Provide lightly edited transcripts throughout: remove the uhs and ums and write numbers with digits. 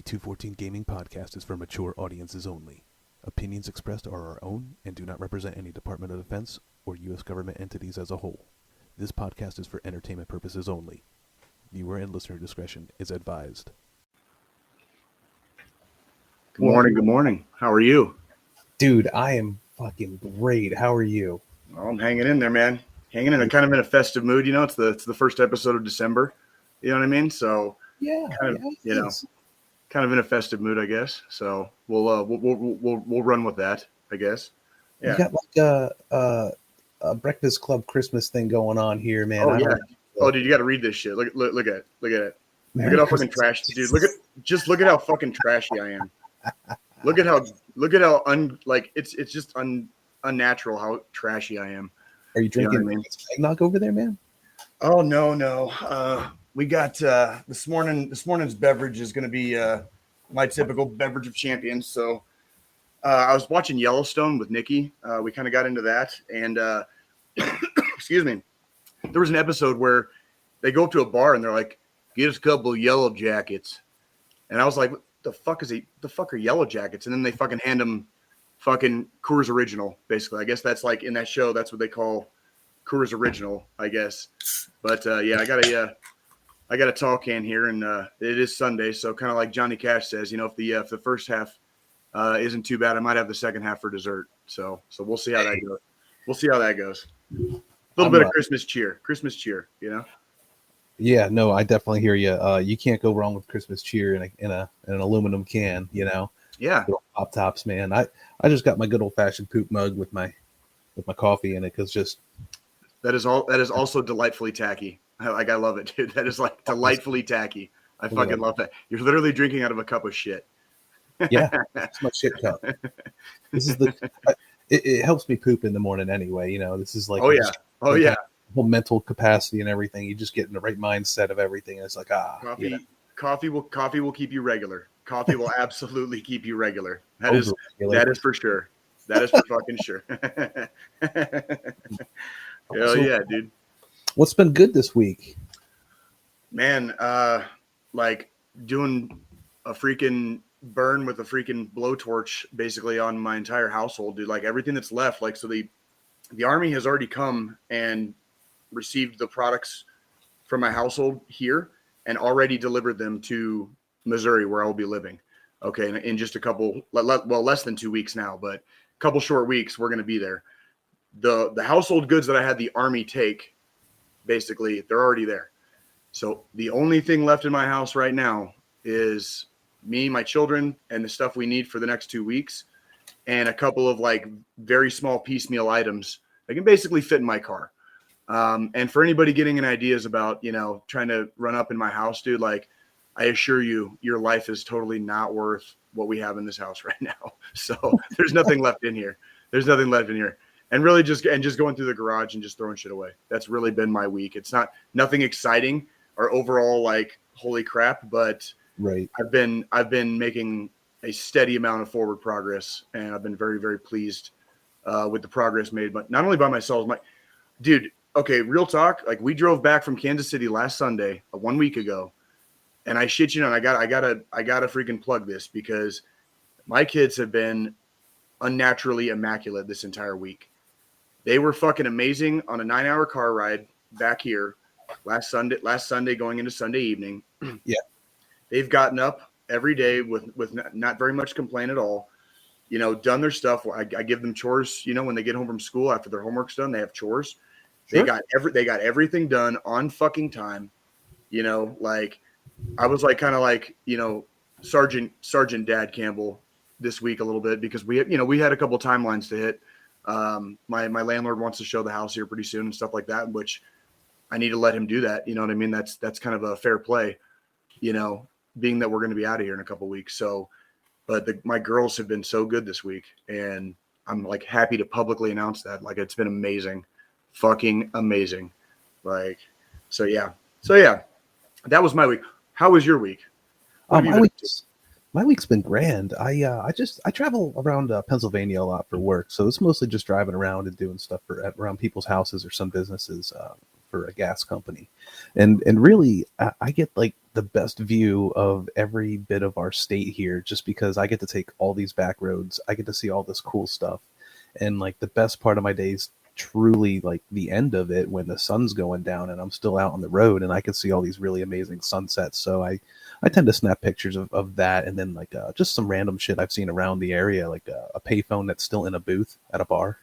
D214 Gaming Podcast is for mature audiences only. Opinions expressed are our own and do not represent any Department of Defense or U.S. government entities as a whole. This podcast is for entertainment purposes only. Viewer and listener discretion is advised. Good morning. Good morning. How are you? Dude, I am fucking great. How are you? Well, I'm hanging in there, man. Hanging in. Kind of in a festive mood. You know, it's the first episode of December. You know what I mean? So kind of in a festive mood, I guess. So we'll run with that, I guess. Yeah. You got like a Breakfast Club Christmas thing going on here, man. Oh yeah. Oh, dude, you got to read this shit. Look at it. Look at it. Look at how fucking trash, dude. Look at how fucking trashy I am. Look at how it's just unnatural how trashy I am. Are you drinking eggnog over there, man? Oh no. We got this morning's beverage is going to be my typical beverage of champions. So I was watching Yellowstone with Nikki. We kind of got into that, and excuse me, there was an episode where they go up to a bar and they're like, "Get us a couple of yellow jackets," and I was like, the fuck are yellow jackets? And then they fucking hand them fucking Coors Original, basically. I guess that's like in that show, that's what they call Coors Original, I guess. But yeah, I got a tall can here, and it is Sunday, so kind of like Johnny Cash says, you know, if the first half isn't too bad, I might have the second half for dessert. So we'll see how that goes. We'll see how that goes. A little bit of Christmas cheer, you know. Yeah, no, I definitely hear you. You can't go wrong with Christmas cheer in an aluminum can, you know. Yeah, little pop tops, man. I just got my good old fashioned poop mug with my coffee in it because just that is also delightfully tacky. Like I love it, dude. That is like delightfully tacky. I fucking love that. You're literally drinking out of a cup of shit. Yeah, it's my shit cup. This is it helps me poop in the morning anyway. You know, this is like whole mental capacity and everything. You just get in the right mindset of everything. And it's like coffee will keep you regular. Coffee will absolutely keep you regular. That is for sure. That is for fucking sure. Hell yeah, dude. What's been good this week? Man, like doing a freaking burn with a freaking blowtorch basically on my entire household, dude. Like everything that's left. Like, so the Army has already come and received the products from my household here and already delivered them to Missouri, where I will be living. Okay. In just a couple, less than 2 weeks now, but a couple short weeks, we're going to be there. The household goods that I had the Army take, basically, they're already there. So the only thing left in my house right now is me, my children, and the stuff we need for the next 2 weeks, and a couple of like very small piecemeal items that can basically fit in my car. And for anybody getting any ideas about, you know, trying to run up in my house, dude, like I assure you, your life is totally not worth what we have in this house right now. So there's nothing left in here. And really just going through the garage and just throwing shit away. That's really been my week. It's nothing exciting or overall like holy crap, but right. I've been making a steady amount of forward progress, and I've been very, very pleased with the progress made, but not only by myself, dude. Okay, real talk. Like we drove back from Kansas City last Sunday, 1 week ago, and I shit you not, I gotta freaking plug this because my kids have been unnaturally immaculate this entire week. They were fucking amazing on a 9-hour car ride back here last Sunday going into Sunday evening. Yeah. They've gotten up every day with not very much complaint at all. You know, done their stuff. I give them chores, you know, when they get home from school after their homework's done, they have chores. Sure. They got everything done on fucking time. You know, like I was like kind of like, you know, Sergeant Dad Campbell this week a little bit because we had a couple timelines to hit. My landlord wants to show the house here pretty soon and stuff like that, which I need to let him do that. You know what I mean? That's kind of a fair play, you know, being that we're going to be out of here in a couple of weeks. So, but my girls have been so good this week, and I'm like happy to publicly announce that. Like it's been amazing, fucking amazing. Like, so yeah, that was my week. How was your week? My week's been grand. I travel around Pennsylvania a lot for work, so it's mostly just driving around and doing stuff around people's houses or some businesses for a gas company, and really I get like the best view of every bit of our state here, just because I get to take all these back roads. I get to see all this cool stuff. And like the best part of my day is truly like the end of it when the sun's going down and I'm still out on the road and I can see all these really amazing sunsets. So I tend to snap pictures of that, and then like just some random shit I've seen around the area, like a payphone that's still in a booth at a bar.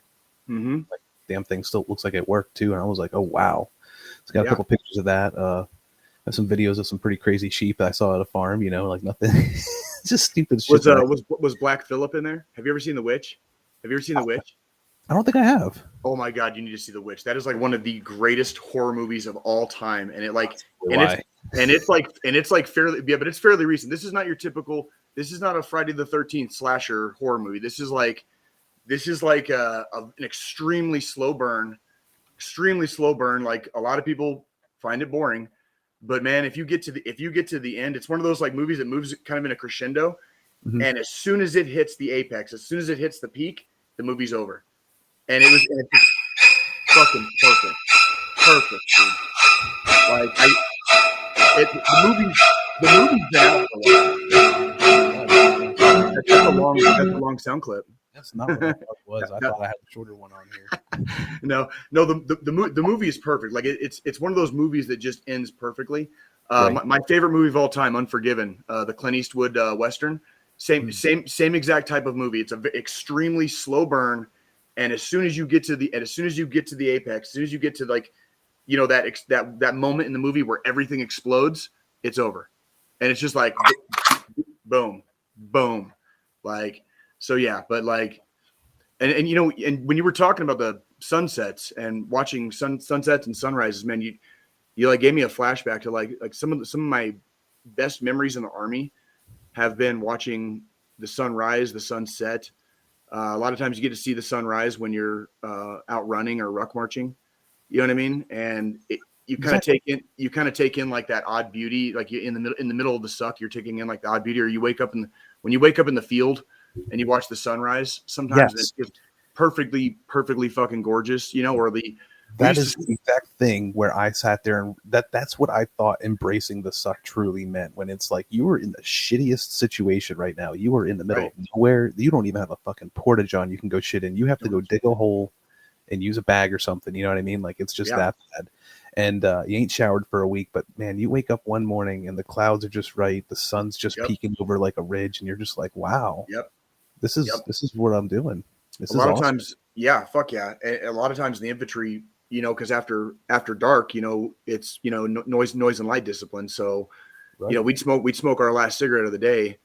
Mm-hmm. Like, damn thing still looks like it worked too, and I was like, oh wow. It's got a couple pictures of that. Have some videos of some pretty crazy sheep I saw at a farm. You know, like nothing, just stupid shit. Was Black Phillip in there? Have you ever seen The Witch? Have you ever seen The Witch? I don't think I have. Oh my God, you need to see The Witch. That is like one of the greatest horror movies of all time, and it's like fairly, yeah, but it's fairly recent. This is not your typical. This is not a Friday the 13th slasher horror movie. This is like an extremely slow burn. Like a lot of people find it boring, but man, if you get to the end, it's one of those like movies that moves kind of in a crescendo, and as soon as it hits the apex, as soon as it hits the peak, the movie's over. And it's fucking perfect, dude. Like the movie's been out for a while. That's a long sound clip. That's not what I thought it was. I thought I had a shorter one on here. No. The movie is perfect. Like it's one of those movies that just ends perfectly. Right. My favorite movie of all time, Unforgiven, the Clint Eastwood Western. Same exact type of movie. It's an extremely slow burn. And as soon as you get to the apex, as soon as you get to like, you know, that moment in the movie where everything explodes, it's over. And it's just like, boom, boom. Like, so yeah, but like, and you know, and when you were talking about the sunsets and watching sunsets and sunrises, man, you like gave me a flashback to like some of my best memories in the Army have been watching the sunrise, the sunset. A lot of times you get to see the sunrise when you're out running or ruck marching, you know what I mean? And you kind of take in like that odd beauty, like you in the middle of the suck, you're taking in like the odd beauty, or when you wake up in the field and you watch the sunrise, sometimes it's perfectly fucking gorgeous, you know, or that is the exact thing where I sat there and that's what I thought embracing the suck truly meant, when it's like you were in the shittiest situation right now. You were in the middle of nowhere. You don't even have a fucking portage on you can go shit in. You have to go dig a hole and use a bag or something. You know what I mean? Like it's just that bad. And you ain't showered for a week, but man, you wake up one morning and the clouds are just right. The sun's just peeking over like a ridge, and you're just like, wow. Yep. This is what I'm doing. This a lot of times, fuck yeah. A lot of times in the infantry, you know, because after dark, you know, it's, you know, noise and light discipline. So, you know, we'd smoke our last cigarette of the day,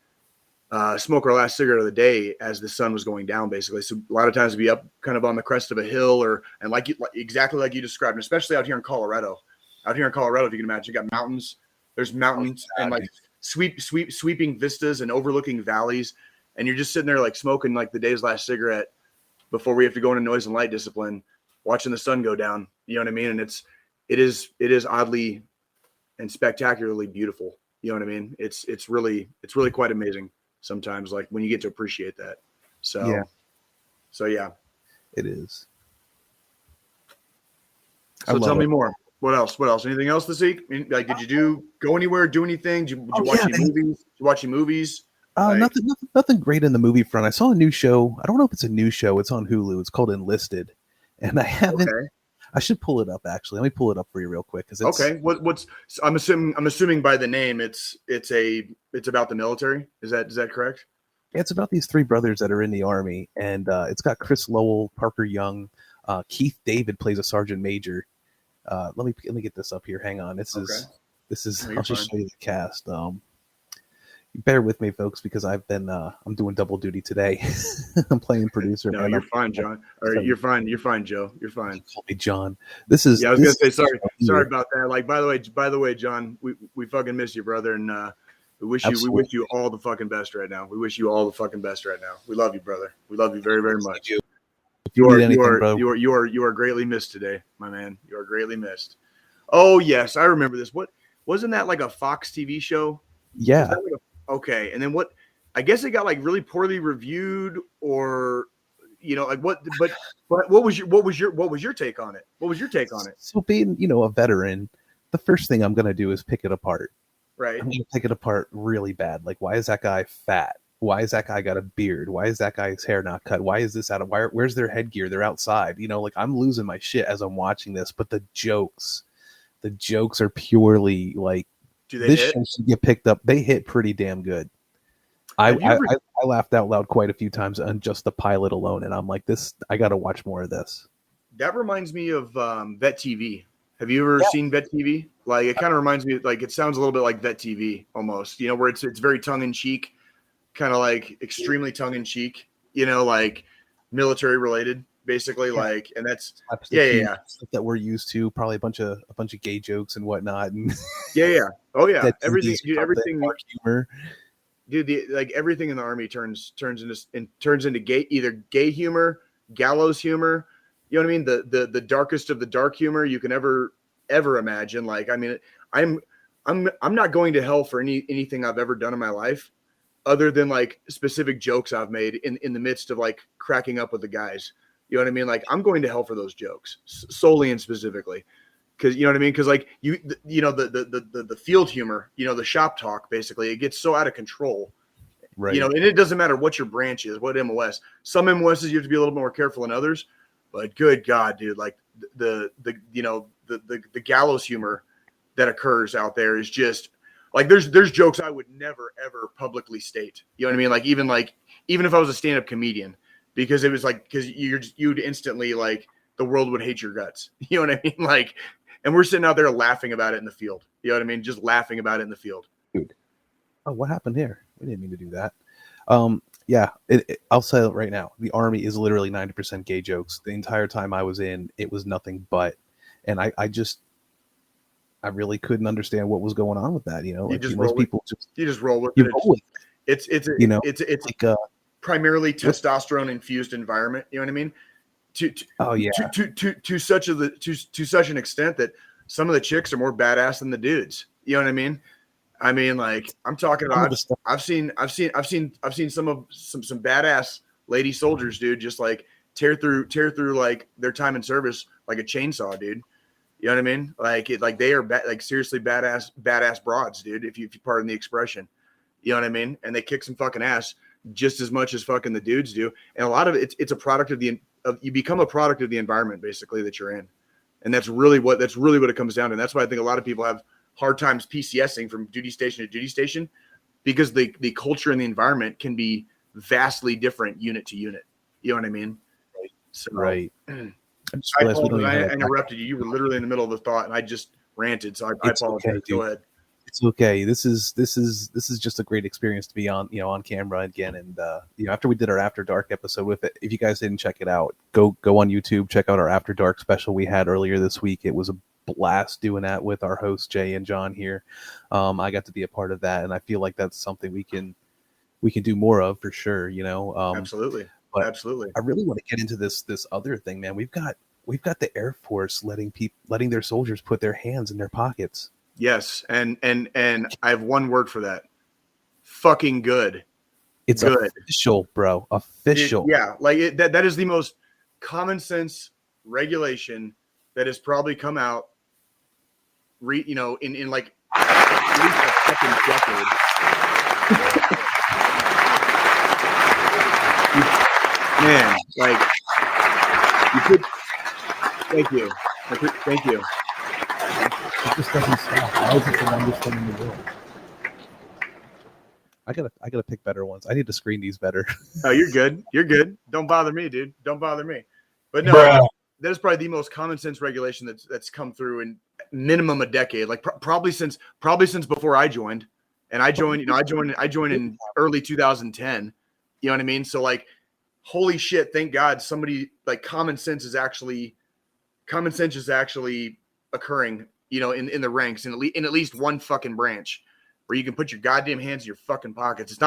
as the sun was going down, basically. So a lot of times we'd be up kind of on the crest of a hill, and exactly like you described, and especially out here in Colorado. If you can imagine, you got mountains. There's mountains and like sweeping vistas and overlooking valleys, and you're just sitting there like smoking like the day's last cigarette before we have to go into noise and light discipline, watching the sun go down. You know what I mean? And it is oddly and spectacularly beautiful. You know what I mean? It's really quite amazing sometimes, like when you get to appreciate that. So yeah, it is. So tell me more. What else? Anything else this week? I mean, like, did you go anywhere, do anything? Did you watch any movies? Did you watch any movies? Nothing great in the movie front. I saw a new show. I don't know if it's a new show. It's on Hulu. It's called Enlisted, and I haven't. Okay. I should pull it up actually. Let me pull it up for you real quick. Okay. What's I'm assuming by the name it's about the military. Is that correct? Yeah, it's about these three brothers that are in the Army, and it's got Chris Lowell, Parker Young, Keith David plays a sergeant major. Let me get this up here. Hang on. This is. No, I'll just show you the cast. Bear with me, folks, because I've been I'm doing double duty today. I'm playing producer. No, you're fine, John. Or you're fine, Joe. You're fine. Call me John. This is. Yeah, I was gonna say sorry about that. Like, by the way, John, we fucking miss you, brother, and we wish you all the fucking best right now. We wish you all the fucking best right now. We love you, brother. We love you very, very much. You are greatly missed today, my man. You are greatly missed. Oh yes, I remember this. What wasn't that like a Fox TV show? Yeah. Okay, and then what? I guess it got like really poorly reviewed, or you know, like what? But what was your take on it? What was your take on it? So being a veteran, the first thing I'm gonna do is pick it apart. Right. I'm gonna pick it apart really bad. Like, why is that guy fat? Why is that guy got a beard? Why is that guy's hair not cut? Why is this out of where's their headgear? They're outside. You know, like I'm losing my shit as I'm watching this. But the jokes are purely like Do they this hit? show should get picked up. They hit pretty damn good. I laughed out loud quite a few times on just the pilot alone, and I'm like, this. I got to watch more of this. That reminds me of Vet TV. Have you ever seen Vet TV? Like, it kind of reminds me, like, it sounds a little bit like Vet TV almost, you know, where it's very tongue in cheek, kind of like extremely tongue in cheek, you know, like military related, basically. Like, and that's stuff that we're used to. Probably a bunch of gay jokes and whatnot. And oh yeah, that everything, dude, everything. Dark humor. Dude, like everything in the Army turns into either gay humor, gallows humor. You know what I mean? The darkest of the dark humor you can ever imagine. Like, I mean, I'm not going to hell for anything I've ever done in my life, other than like specific jokes I've made in the midst of like cracking up with the guys. You know what I mean? Like, I'm going to hell for those jokes solely and specifically. Because you know what I mean? Because like you know the field humor, you know, the shop talk, basically, it gets so out of control. Right. You know, and it doesn't matter what your branch is, what MOS. Some MOSs you have to be a little more careful than others. But good God, dude, like the gallows humor that occurs out there is just like there's jokes I would never ever publicly state. You know what I mean? Like even if I was a stand-up comedian, because it was like because you'd instantly like the world would hate your guts. You know what I mean? Like, and we're sitting out there laughing about it in the field. You know what I mean? Just laughing about it in the field. Dude. Oh, what happened here? We didn't mean to do that. Yeah, I'll say it right now. The Army is literally 90% gay jokes. The entire time I was in, it was nothing but. And I really couldn't understand what was going on with that. You know, like most people you just roll with it. It's like primarily testosterone infused environment. You know what I mean? To such an extent that some of the chicks are more badass than the dudes. You know what I mean? I mean, like I'm talking about. I've seen some badass lady soldiers, dude, just like tear through like their time in service like a chainsaw, dude. You know what I mean? Like they are like seriously badass broads, dude. If you pardon the expression, you know what I mean? And they kick some fucking ass just as much as fucking the dudes do. And a lot of it's a product of you become a product of the environment basically that you're in, and that's really what it comes down to. And that's why I think a lot of people have hard times PCSing from duty station to duty station, because the culture and the environment can be vastly different unit to unit. You know what I mean? Right. So, right. I interrupted you. You were literally in the middle of a thought, and I just ranted. So I apologize. Okay, go ahead. It's okay. This is just a great experience to be on, on camera again. And after we did our After Dark episode with it, if you guys didn't check it out, go on YouTube, check out our After Dark special we had earlier this week. It was a blast doing that with our hosts Jay and John here. I got to be a part of that, and I feel like that's something we can do more of for sure. Absolutely. Absolutely. I really want to get into this other thing, man. We've got the Air Force letting their soldiers put their hands in their pockets. Yes, and I have one word for that. Fucking good. It's good. Official, bro. Official. Like that is the most common sense regulation that has probably come out in like at least a fucking decade. Man, like you could. Thank you. It just doesn't stop. Why is it the longest thing in the world? I gotta pick better ones. I need to screen these better. Oh, you're good. Don't bother me, dude. Don't bother me. But no, that is probably the most common sense regulation that's come through in minimum a decade. Like probably since before I joined. And I joined in early 2010. You know what I mean? So like, holy shit! Thank God somebody like common sense is actually occurring. In the ranks, in at least one fucking branch, where you can put your goddamn hands in your fucking pockets.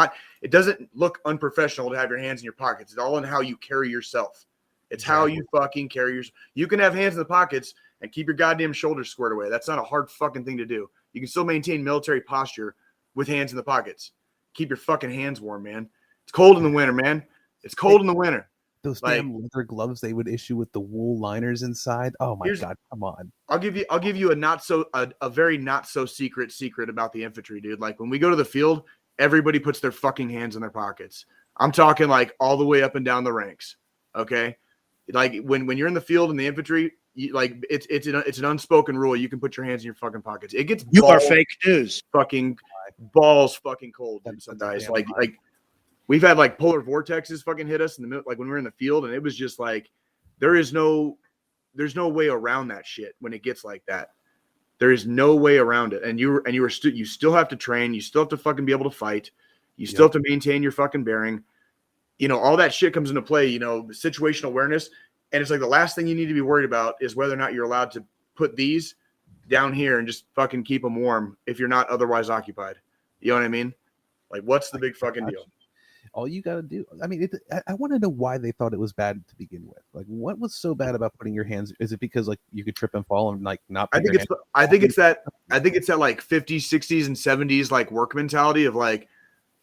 It doesn't look unprofessional to have your hands in your pockets. It's all in how you carry yourself. It's how you fucking carry yourself. You can have hands in the pockets and keep your goddamn shoulders squared away. That's not a hard fucking thing to do. You can still maintain military posture with hands in the pockets. Keep your fucking hands warm, man. It's cold in the winter, man. It's cold in the winter. Those Like, damn leather gloves they would issue with the wool liners inside. Oh my God, come on. I'll give you a very not so secret about the infantry, dude. Like when we go to the field, everybody puts their fucking hands in their pockets. I'm talking like all the way up and down the ranks. Okay. Like when you're in the field in the infantry, it's an unspoken rule. You can put your hands in your fucking pockets. It gets you are fake news. Fucking balls fucking cold, dude. Some guys like we've had like polar vortexes fucking hit us in the middle, like when we were in the field, and it was just like there's no way around that shit when it gets like that. There is no way around it. And you still have to train. You still have to fucking be able to fight. You still have to maintain your fucking bearing. You know, all that shit comes into play, you know, the situational awareness. And it's like the last thing you need to be worried about is whether or not you're allowed to put these down here and just fucking keep them warm if you're not otherwise occupied. You know what I mean? Like, what's the big fucking deal? All you got to do. I mean, I want to know why they thought it was bad to begin with. Like, what was so bad about putting your hands? Is it because like you could trip and fall and like not? I think it's that like 50s, 60s, and 70s like work mentality of like,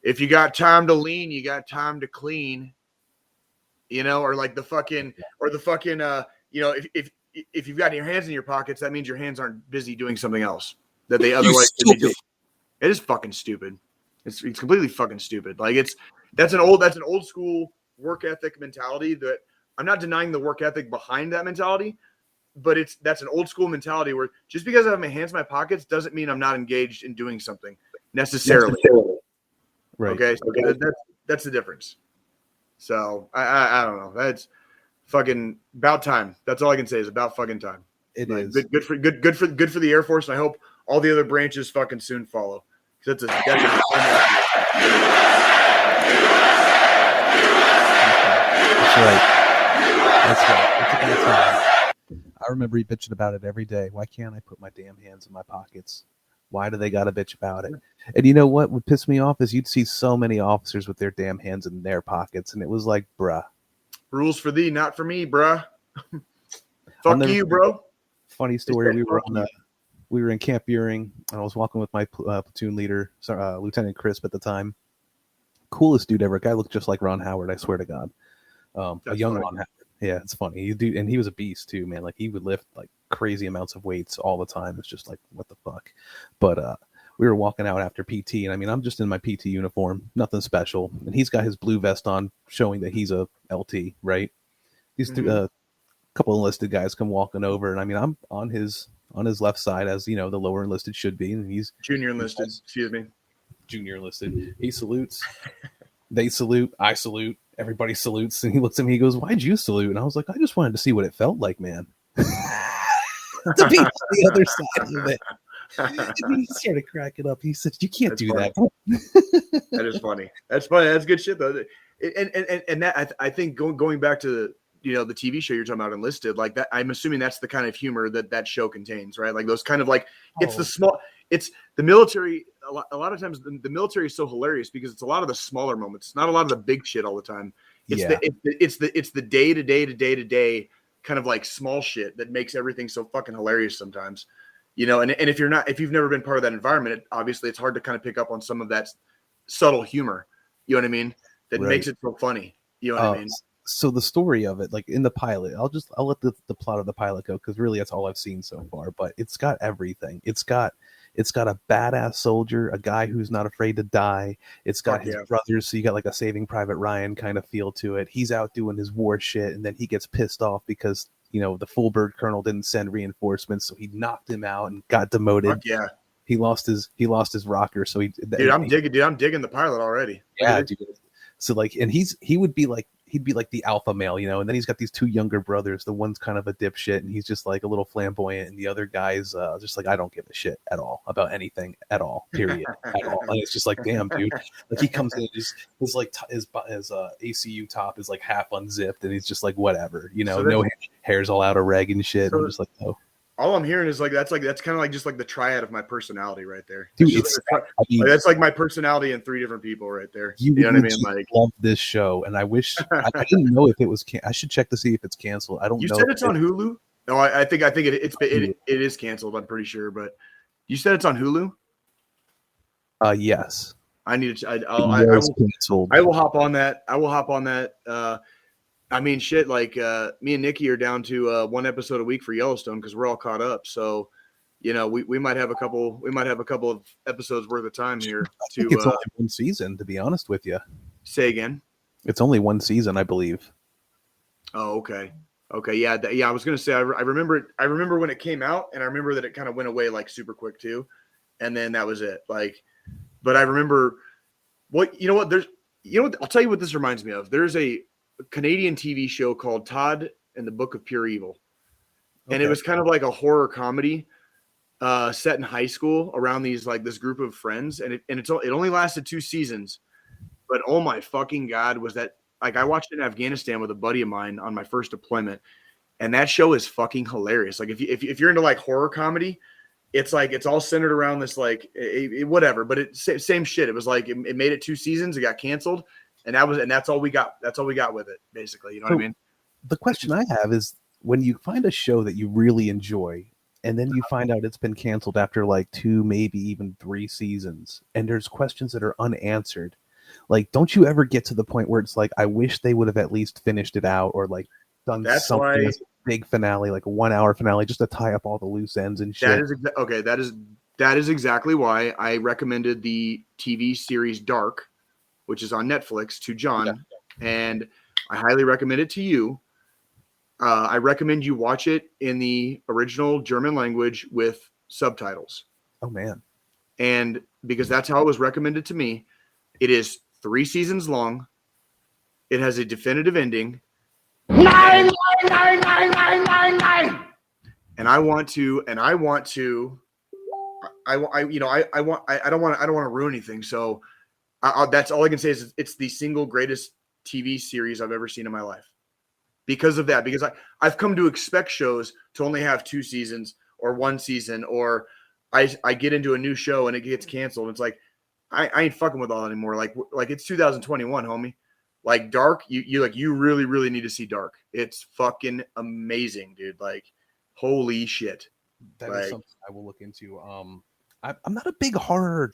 if you got time to lean, you got time to clean. You know, or like the fucking you know, if you've got your hands in your pockets, that means your hands aren't busy doing something else that they otherwise could be doing. It is fucking stupid. It's completely fucking stupid. Like that's an old school work ethic mentality that I'm not denying the work ethic behind that mentality, but that's an old school mentality where just because I have my hands in my pockets doesn't mean I'm not engaged in doing something necessarily. Right. Okay. So that's the difference. So I don't know. That's fucking about time. That's all I can say is about fucking time. It like, is good for the Air Force, and I hope all the other branches fucking soon follow. That's right. That's right. I remember he bitching about it every day. Why can't I put my damn hands in my pockets? Why do they got to bitch about it? And you know what would piss me off is you'd see so many officers with their damn hands in their pockets, and it was like, bruh. Rules for thee, not for me, bruh. Fuck you, bro. Funny story. We were in Camp Buring, and I was walking with my platoon leader, Lieutenant Crisp at the time. Coolest dude ever. Guy looked just like Ron Howard, I swear to God. A young funny. Ron Howard. Yeah, it's funny. And he was a beast too, man. Like he would lift like crazy amounts of weights all the time. It's just like, what the fuck? But we were walking out after PT, and I mean, I'm just in my PT uniform, nothing special. And he's got his blue vest on, showing that he's a LT, right? These couple enlisted guys come walking over, and I mean, I'm on his left side, as you know, the lower enlisted should be, and he's junior enlisted. Excuse me, junior enlisted. He salutes. They salute. I salute. Everybody salutes, and he looks at me. He goes, "Why'd you salute?" And I was like, "I just wanted to see what it felt like, man." To be on the other side of it. And he started cracking up. He said, "You can't do that." That is funny. That's funny. That's good shit, though. And that I think going back to the TV show you're talking about, Enlisted, like that. I'm assuming that's the kind of humor that show contains, right? Like those kind of like it's the military. A lot of times the military is so hilarious because it's a lot of the smaller moments, not a lot of the big shit all the time. It's the day to day kind of like small shit that makes everything so fucking hilarious sometimes. You know, and if you've never been part of that environment, obviously it's hard to kind of pick up on some of that subtle humor. You know what I mean? That makes it so funny. You know what I mean? So the story of it, like in the pilot, I'll let the plot of the pilot go, because really that's all I've seen so far. But it's got everything. It's got a badass soldier, a guy who's not afraid to die. It's got his brothers, so you got like a Saving Private Ryan kind of feel to it. He's out doing his war shit, and then he gets pissed off because the Fulbird colonel didn't send reinforcements, so he knocked him out and got demoted. Fuck yeah. He lost his rocker, so I'm digging the pilot already. Yeah, dude. So like, and he'd be like the alpha male, and then he's got these two younger brothers. The one's kind of a dipshit, and he's just like a little flamboyant, and the other guy's just like, I don't give a shit at all about anything at all, period, at all. And it's just like, damn, dude. Like he comes in, his ACU top is like half unzipped, and he's just like, whatever, so no hair's all out of reg and shit. So I'm just like, oh. All I'm hearing is that's kind of like just like the triad of my personality right there. Dude, that's like my personality in three different people right there. You know what I mean? Like, love this show, and I wish I didn't know if it was. I should check to see if it's canceled. I don't know. You said it's on Hulu? No, I think it is canceled. I'm pretty sure, but you said it's on Hulu. Yes. I need to. I will hop on that. I will hop on that. I mean, shit. Like me and Nikki are down to 1 episode a week for Yellowstone because we're all caught up. So, we might have a couple. We might have a couple of episodes worth of time here I think it's only one season, to be honest with you. Say again. It's only one season, I believe. Oh, okay. Okay, yeah, I was gonna say I remember it. I remember when it came out, and I remember that it kind of went away like super quick too, and then that was it. Like, but I remember what There's I'll tell you what this reminds me of. There's a Canadian TV show called Todd and the Book of Pure Evil, and it was kind of like a horror comedy set in high school around this group of friends, and it only lasted 2 seasons, but oh my fucking god, was that. Like I watched it in Afghanistan with a buddy of mine on my first deployment, and that show is fucking hilarious. Like if you're into like horror comedy, it's like it's all centered around this whatever. But it's same shit. It was like it made it 2 seasons. It got canceled, and that's all we got. That's all we got with it, basically. You know what I mean? The question I have is when you find a show that you really enjoy, and then you find out it's been canceled after like 2, maybe even 3 seasons, and there's questions that are unanswered. Like, don't you ever get to the point where it's like, I wish they would have at least finished it out or like done something as a big finale, like a 1-hour finale, just to tie up all the loose ends and shit. That is exactly why I recommended the TV series Dark, which is on Netflix, to John, and I highly recommend it to you. I recommend you watch it in the original German language with subtitles. Oh man! And because that's how it was recommended to me. It is 3 seasons long. It has a definitive ending. 9. And I don't want to ruin anything. So that's all I can say is it's the single greatest TV series I've ever seen in my life. Because of that, because I've come to expect shows to only have 2 seasons or 1 season, or I get into a new show and it gets canceled. It's like, I ain't fucking with all that anymore. Like it's 2021, homie. Like Dark, you really, really need to see Dark. It's fucking amazing, dude. Like, holy shit. That is something I will look into. I'm not a big horror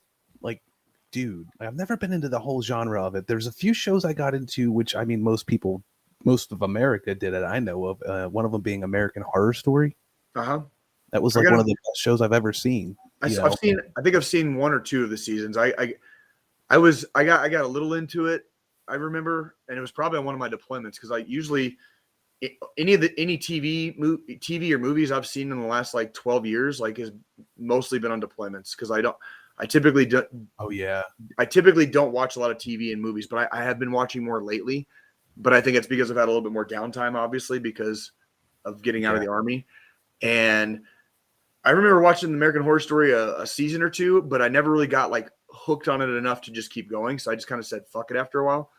dude. I've never been into the whole genre of it. There's a few shows I got into, which I mean, most of America did it. I know of one of them being American Horror Story. That was like one of the best shows I've ever seen. I think I've seen 1 or 2 of the seasons. I got a little into it. I remember, and it was probably on one of my deployments because I usually any TV or movies I've seen in the last like 12 years has mostly been on deployments because I typically don't. Oh yeah. I typically don't watch a lot of TV and movies, but I have been watching more lately. But I think it's because I've had a little bit more downtime, obviously, because of getting out of the Army. And I remember watching the American Horror Story a season or 2, but I never really got like hooked on it enough to just keep going. So I just kind of said, fuck it after a while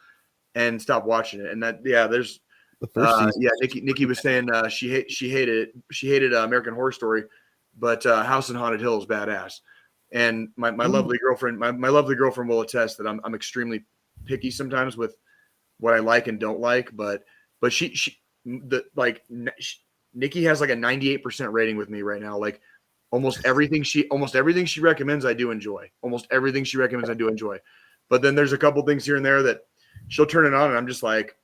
and stopped watching it. And there's the first season. Nikki was saying she hated American Horror Story, but House on Haunted Hill is badass. And my lovely girlfriend, my lovely girlfriend will attest that I'm extremely picky sometimes with what I like and don't like, but Nikki has like a 98% rating with me right now. Like almost everything she recommends, I do enjoy. But then there's a couple things here and there that she'll turn it on and I'm just like,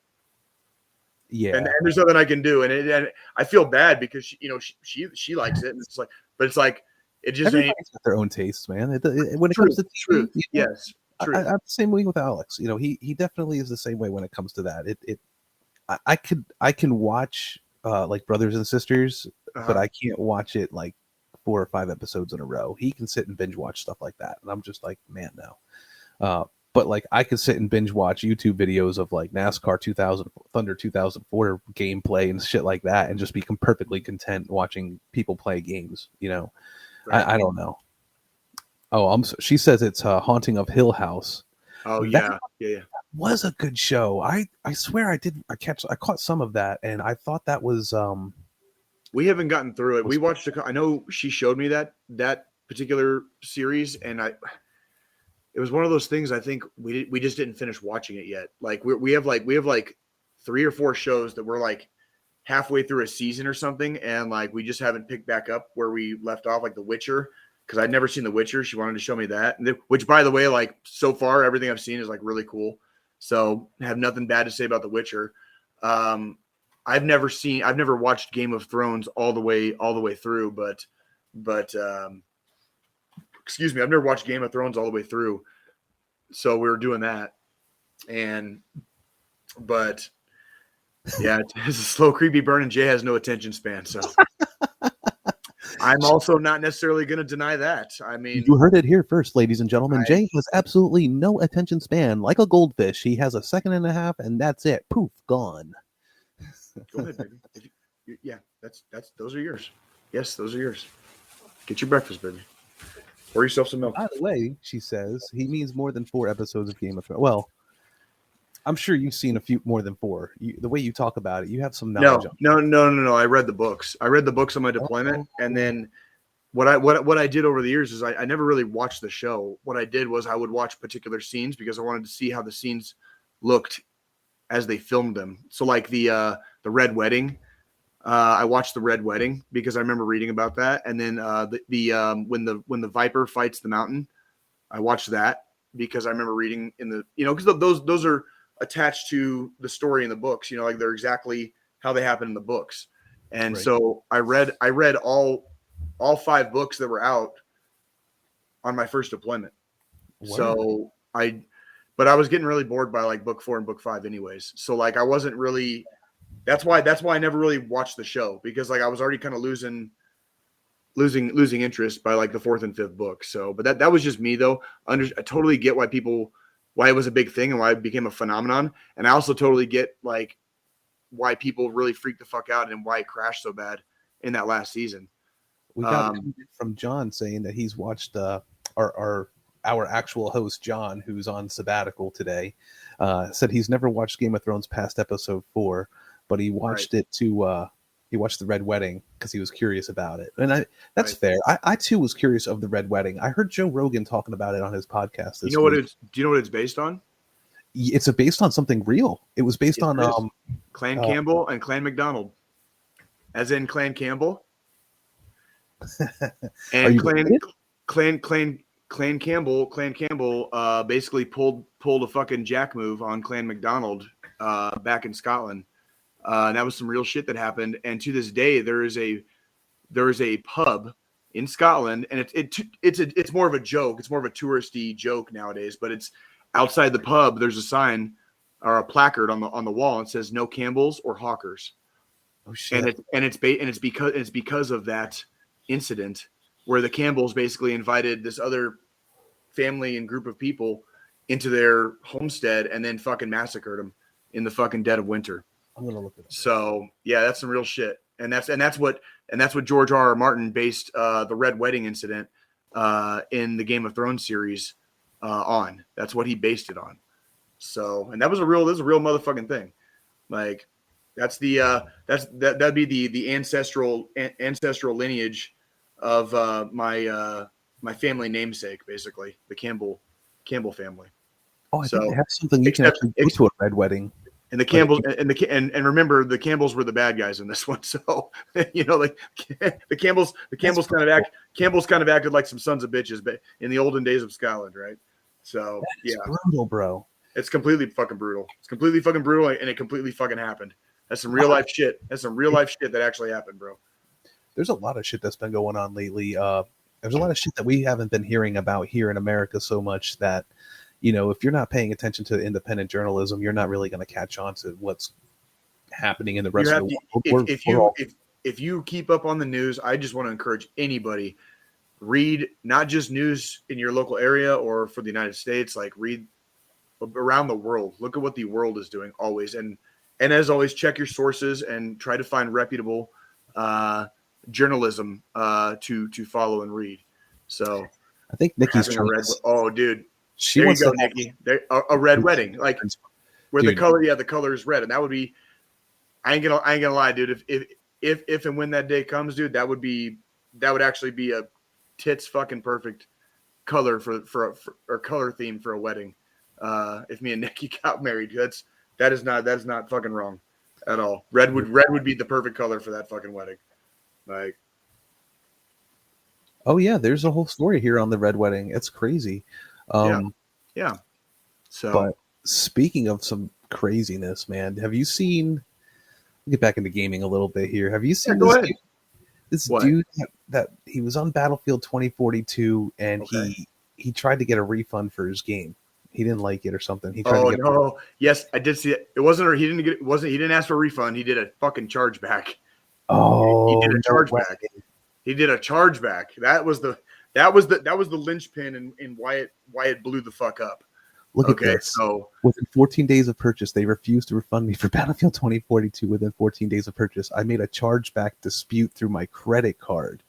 yeah. And there's nothing I can do. And I feel bad because she likes it. And it's like, but it's like, it just everybody's got their own tastes, man. When it comes to truth, yes. I'm the same way with Alex. He definitely is the same way when it comes to that. I can watch like Brothers and Sisters, but I can't watch it like 4 or 5 episodes in a row. He can sit and binge watch stuff like that, and I'm just like, man, no. But like I could sit and binge watch YouTube videos of like NASCAR 2000, Thunder 2004 gameplay and shit like that, and just be perfectly content watching people play games. Right. I don't know. Oh, she says it's Haunting of Hill House. Oh yeah. That was a good show. I swear I caught some of that, and I thought that was. We haven't gotten through it. We watched. I know she showed me that particular series, and it was one of those things. I think we just didn't finish watching it yet. Like we have 3 or 4 shows that we're like halfway through a season or something, and like we just haven't picked back up where we left off, like The Witcher. Because I'd never seen The Witcher. She wanted to show me that. Which, by the way, like so far, everything I've seen is like really cool. So I have nothing bad to say about The Witcher. I've never watched Game of Thrones all the way through, but excuse me, I've never watched Game of Thrones all the way through. So we were doing that, but yeah, it's a slow, creepy burn, and Jay has no attention span. So I'm also not necessarily going to deny that. I mean, you heard it here first, ladies and gentlemen. Jay has absolutely no attention span, like a goldfish. He has a second and a half, and that's it. Poof, gone. Go ahead, baby. Yeah, those are yours. Yes, those are yours. Get your breakfast, baby. Pour yourself some milk. By the way, she says he means more than 4 episodes of Game of Thrones. Well, I'm sure you've seen a few more than 4. The way you talk about it, you have some knowledge. No. I read the books. I read the books on my deployment, and then what I did over the years is I never really watched the show. What I did was I would watch particular scenes because I wanted to see how the scenes looked as they filmed them. So like the Red Wedding, I watched the Red Wedding because I remember reading about that, and then when the Viper fights the Mountain, I watched that because I remember reading in the because those are attached to the story in the books, like they're exactly how they happen in the books. And right. So I read all 5 books that were out on my first deployment. Wow. So but I was getting really bored by like book 4 and book 5 anyways. So like I wasn't really, that's why I never really watched the show, because like I was already kind of losing interest by like the 4th and 5th book. So, but that was just me though. I totally get why it was a big thing and why it became a phenomenon. And I also totally get like why people really freaked the fuck out and why it crashed so bad in that last season. We got from John saying that he's watched our actual host, John, who's on sabbatical today, said he's never watched Game of Thrones past episode 4, but he watched it to he watched the Red Wedding because he was curious about it. And that's fair. I too was curious of the Red Wedding. I heard Joe Rogan talking about it on his podcast this week. Do you know what it's based on? It's based on something real. It was based on Clan Campbell and Clan McDonald, as in Clan Campbell. And Clan Campbell basically pulled a fucking jack move on Clan McDonald back in Scotland. And that was some real shit that happened. And to this day, there is a pub in Scotland, and it's more of a joke. It's more of a touristy joke nowadays. But it's outside the pub. There's a sign or a placard on the wall. And it says "No Campbells or Hawkers." Oh shit! And it's because of that incident where the Campbells basically invited this other family and group of people into their homestead and then fucking massacred them in the fucking dead of winter. I'm gonna look at it. So yeah, that's some real shit, and that's what George R.R. Martin based the Red Wedding incident in the Game of Thrones series on. That's what he based it on. So, and this is a real motherfucking thing. Like that'd be the ancestral lineage of my family namesake, basically the Campbell family. Oh, I think they have something you can actually go to a Red Wedding. And the Campbells and remember the Campbells were the bad guys in this one. So like the Campbells kind of acted like some sons of bitches, but in the olden days of Scotland, right? So yeah, brutal, bro. It's completely fucking brutal. And it completely fucking happened. That's some real life shit. That's some real life shit that actually happened, bro. There's a lot of shit that's been going on lately. There's a lot of shit that we haven't been hearing about here in America so much that, if you're not paying attention to independent journalism, you're not really going to catch on to what's happening in the rest of the world. If you keep up on the news, I just want to encourage anybody, read not just news in your local area or for the United States, like read around the world. Look at what the world is doing always. And as always, check your sources and try to find reputable journalism to follow and read. So I think Nikki's dude. There you go, Nikki. A red wedding, like where the color is red, and that would be. I ain't gonna lie, dude. If and when that day comes, dude, that would actually be a tits fucking perfect color for color theme for a wedding. If me and Nikki got married, that is not fucking wrong at all. Red would be the perfect color for that fucking wedding. Like, oh yeah, there's a whole story here on the Red Wedding. It's crazy. Yeah. So, but speaking of some craziness, man, have you seen get back into gaming a little bit here. Have you seen go this ahead. dude? This What? dude that he was on Battlefield 2042 and Okay. he tried to get a refund for his game. He didn't like it or something. He tried Oh to get no! Yes, I did see it. It wasn't. He didn't get. It wasn't. He didn't ask for a refund. He did a fucking chargeback. He did a no chargeback. way. He did a chargeback. That was the linchpin in why it blew the fuck up. Look at this. So within 14 days of purchase, they refused to refund me for Battlefield 2042 within 14 days of purchase. I made a chargeback dispute through my credit card.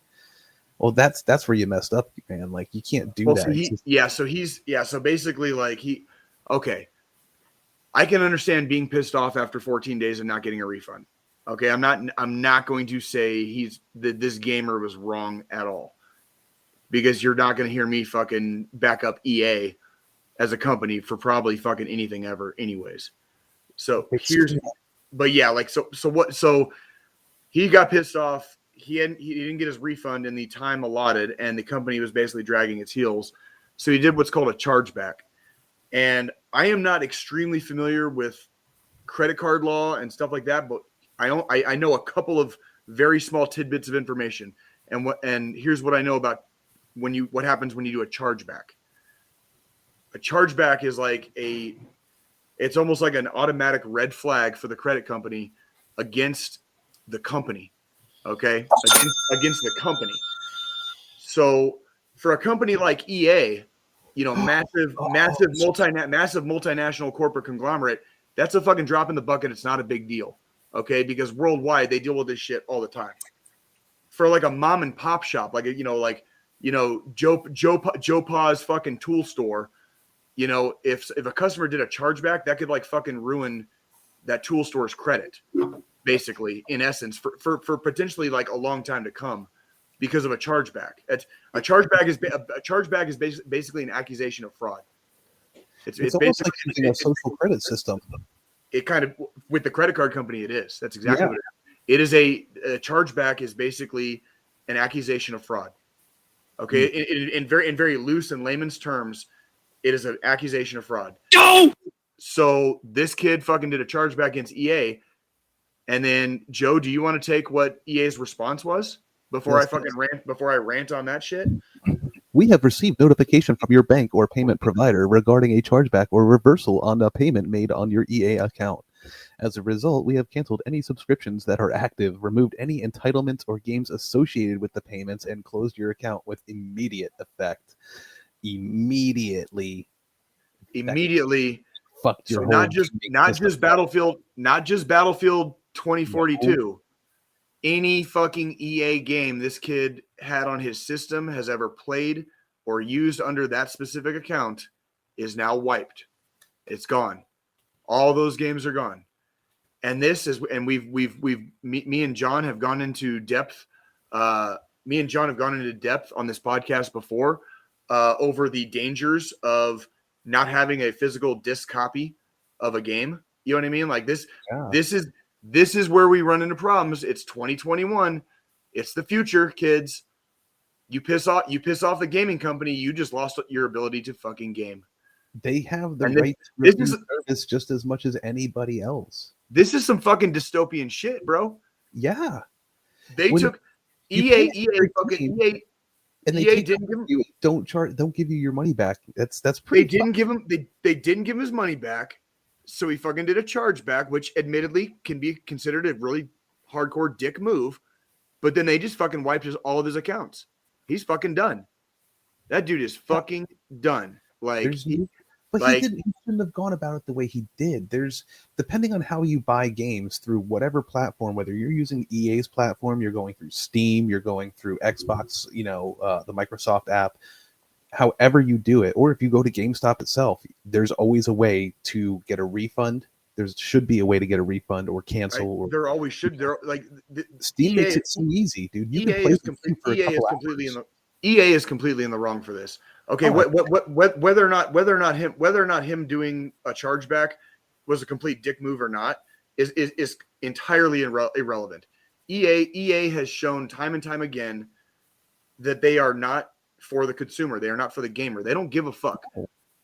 Well, that's where you messed up, man. Like, you can't do that. So basically, like, okay. I can understand being pissed off after 14 days and not getting a refund. Okay, I'm not going to say this gamer was wrong at all, because you're not going to hear me fucking back up EA as a company for probably fucking anything ever anyways. So so he got pissed off. He didn't get his refund in the time allotted, and the company was basically dragging its heels. So he did what's called a chargeback. And I am not extremely familiar with credit card law and stuff like that, but I know a couple of very small tidbits of information. And here's what I know about what happens when you do a chargeback. A chargeback is like it's almost like an automatic red flag for the credit company against the company. Okay, against the company. So for a company like EA, massive multinational corporate conglomerate, that's a fucking drop in the bucket. It's not a big deal, okay? Because worldwide they deal with this shit all the time. For like a mom and pop shop, Joe Pa's fucking tool store, if a customer did a chargeback, that could like fucking ruin that tool store's credit. Basically, in essence, for potentially like a long time to come, because of a chargeback. A chargeback is basically an accusation of fraud. It's almost like using a social credit system. It kind of, with the credit card company, it is. That's exactly what it is. A chargeback is basically an accusation of fraud. Okay, in very loose and layman's terms, it is an accusation of fraud. No! So this kid fucking did a chargeback against EA. And then, Joe, do you want to take what EA's response was before I rant on that shit? We have received notification from your bank or payment provider regarding a chargeback or reversal on a payment made on your EA account. As a result, we have canceled any subscriptions that are active, removed any entitlements or games associated with the payments, and closed your account with immediate effect. Immediately. Fucked your So whole not just Battlefield 2042. Any fucking EA game this kid had on his system, has ever played or used under that specific account, is now wiped. It's gone. All those games are gone. And me and John have gone into depth. Me and John have gone into depth on this podcast before over the dangers of not having a physical disc copy of a game. You know what I mean? Like this is where we run into problems. It's 2021. It's the future, kids. You piss off the gaming company, you just lost your ability to fucking game. They have the right to review service just as much as anybody else. This is some fucking dystopian shit, bro. Yeah. EA and they don't give you your money back. That's pretty. They didn't give him his money back, so he fucking did a chargeback, which admittedly can be considered a really hardcore dick move. But then they just fucking wiped all of his accounts. He's fucking done. That dude is fucking done. He shouldn't have gone about it the way he did. Depending on how you buy games through whatever platform, whether you're using EA's platform, you're going through Steam, you're going through Xbox, the Microsoft app, however you do it, or if you go to GameStop itself, there's always a way to get a refund. There should be a way to get a refund or cancel. Right. There always should. Steam makes it so easy, dude. You EA is completely in the wrong for this. Okay, whether or not him doing a chargeback was a complete dick move or not is entirely irrelevant. EA has shown time and time again that they are not for the consumer. They are not for the gamer. They don't give a fuck.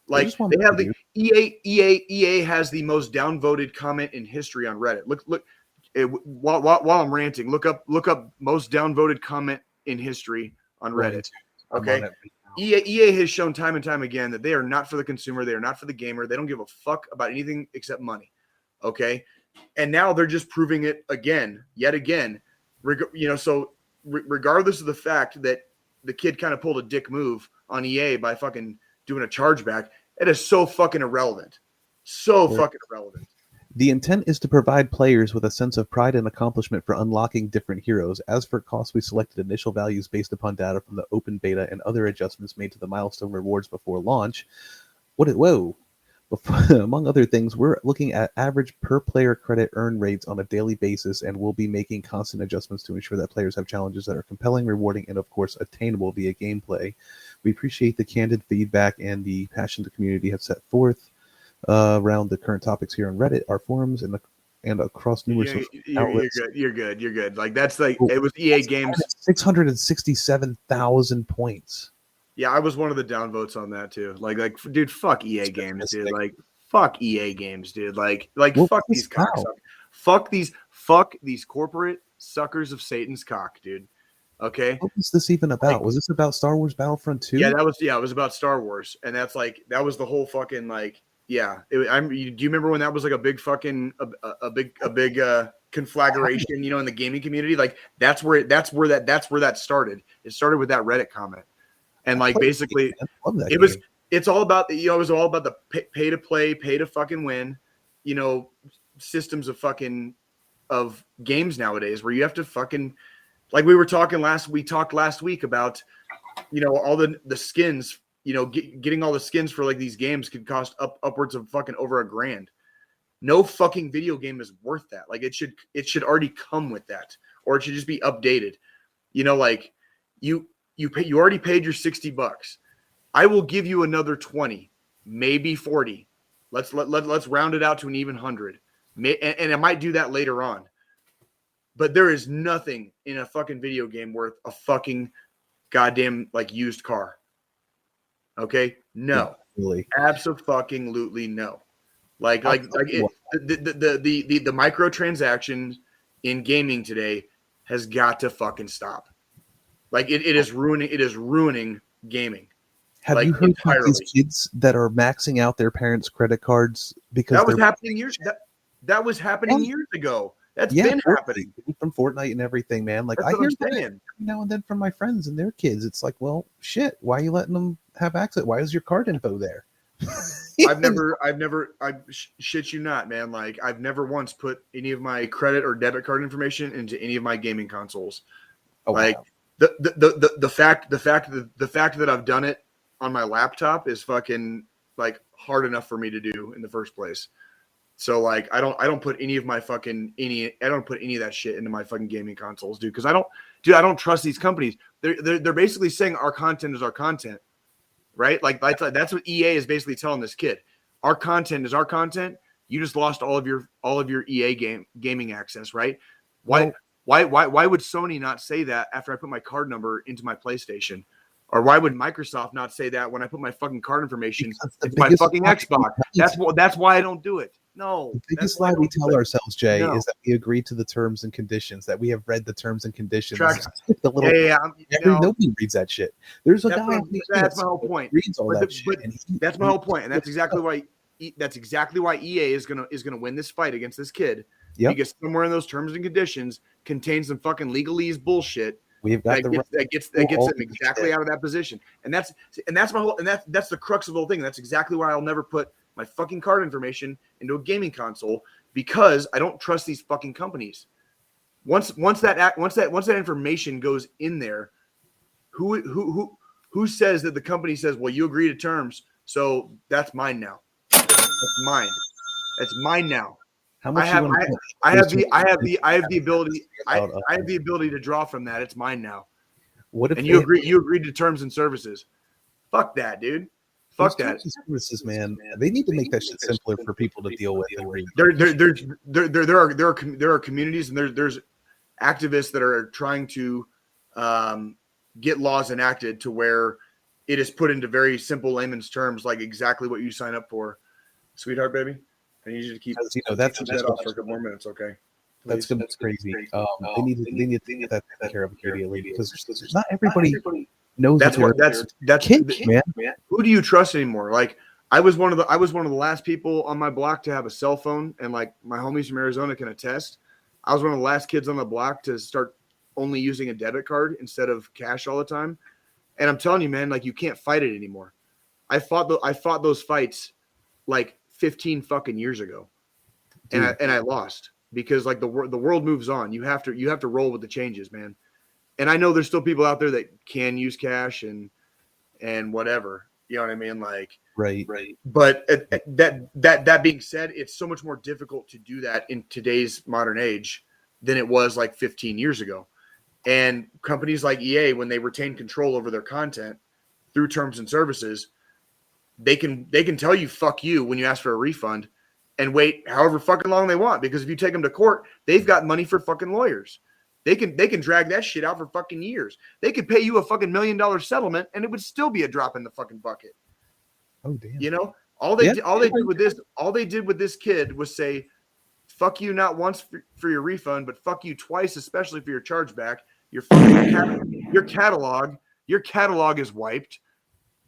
Like they have EA has the most downvoted comment in history on Reddit. Look, while I'm ranting, look up most downvoted comment in history on Reddit. Okay. EA has shown time and time again that they are not for the consumer. They are not for the gamer. They don't give a fuck about anything except money. Okay. And now they're just proving it yet again. So regardless of the fact that the kid kind of pulled a dick move on EA by fucking doing a chargeback, it is so fucking irrelevant. Fucking irrelevant. The intent is to provide players with a sense of pride and accomplishment for unlocking different heroes. As for costs, we selected initial values based upon data from the open beta and other adjustments made to the milestone rewards before launch. Among other things, we're looking at average per-player credit earn rates on a daily basis, and we'll be making constant adjustments to ensure that players have challenges that are compelling, rewarding, and, of course, attainable via gameplay. We appreciate the candid feedback and the passion the community have set forth around the current topics here on Reddit, our forums, and across numerous outlets. You're good. Like, that's like, it was EA Games. 667,000 points. Yeah, I was one of the downvotes on that too. Like, dude, fuck EA Games, dude. Like, fuck EA Games, dude. Like, fuck these cocksuckers. Fuck these corporate suckers of Satan's cock, dude. Okay. What was this even about? Like, was this about Star Wars Battlefront 2? Yeah, it was about Star Wars, and that was the whole fucking like. Yeah, do you remember when that was like a big fucking a big conflagration, in the gaming community? Like that's where that started. It started with that Reddit comment, and like basically it's all about it was all about the pay to play, pay to fucking win, systems of games nowadays where you have to fucking like we talked last week about all the skins. Getting all the skins for like these games could cost upwards of fucking over $1,000. No fucking video game is worth that. Like it should already come with that, or it should just be updated. Like you already paid your $60. I will give you another 20, maybe 40. Let's round it out to an even 100. And I might do that later on. But there is nothing in a fucking video game worth a fucking goddamn like used car. Okay, no, really, absolutely no. The microtransactions in gaming today has got to fucking stop. Like it is ruining gaming. Have you heard of these kids that are maxing out their parents' credit cards because that was happening years? That was happening years ago. That's been happening from Fortnite and everything, man. Like I hear that every now and then from my friends and their kids. It's like, well, shit. Why are you letting them have access? Why is your card info there? I shit you not, man. Like I've never once put any of my credit or debit card information into any of my gaming consoles. Oh, like wow. the fact that I've done it on my laptop is fucking like hard enough for me to do in the first place. So like I don't put any of that shit into my fucking gaming consoles, dude, because I don't trust these companies. They're basically saying our content is our content, right? Like that's what EA is basically telling this kid. Our content is our content. You just lost all of your EA gaming access, right? Why would Sony not say that after I put my card number into my PlayStation? Or why would Microsoft not say that when I put my fucking card information into my fucking Xbox? That's why I don't do it. No. The biggest lie we tell ourselves, Jay, is that we agree to the terms and conditions, that we have read the terms and conditions. Nobody reads that shit. There's a guy. That's my whole point. Reads all that shit. That's my whole point, and that's exactly why EA is gonna win this fight against this kid. Yep. Because somewhere in those terms and conditions contains some fucking legalese bullshit. We've got that gets them exactly out of that position, and that's my whole, and that's the crux of the whole thing. That's exactly why I'll never put my fucking card information into a gaming console, because I don't trust these fucking companies. Once that information goes in there, who says that the company says, well, you agree to terms, so that's mine now. That's mine. That's mine now. How much I have the ability to draw from that. It's mine now. What if you agreed to terms and services? Fuck that, dude. Fuck that. Services, man. They need to make that shit simpler for people to deal with. There are communities and there's activists that are trying to get laws enacted to where it is put into very simple layman's terms, like exactly what you sign up for. Sweetheart, baby. I need you to keep that's that off for a couple more minutes, okay? That's gonna be crazy. They need to get that taken care of immediately because not everybody knows that's kids, man. Who do you trust anymore? Like I was one of the last people on my block to have a cell phone, and like my homies from Arizona can attest. I was one of the last kids on the block to start only using a debit card instead of cash all the time. And I'm telling you, man, like you can't fight it anymore. I fought those fights like 15 fucking years ago, and I lost because like the world moves on. You have to roll with the changes, man. And I know there's still people out there that can use cash and whatever. You know what I mean? Like right. But that being said, it's so much more difficult to do that in today's modern age than it was like 15 years ago. And companies like EA, when they retain control over their content through terms and services, they can tell you fuck you when you ask for a refund and wait however fucking long they want, because if you take them to court, they've got money for fucking lawyers. They can drag that shit out for fucking years. They could pay you a fucking $1 million settlement and it would still be a drop in the fucking bucket. Oh damn. You know, all they did with this kid was say, fuck you not once for your refund, but fuck you twice, especially for your chargeback. Your catalog is wiped.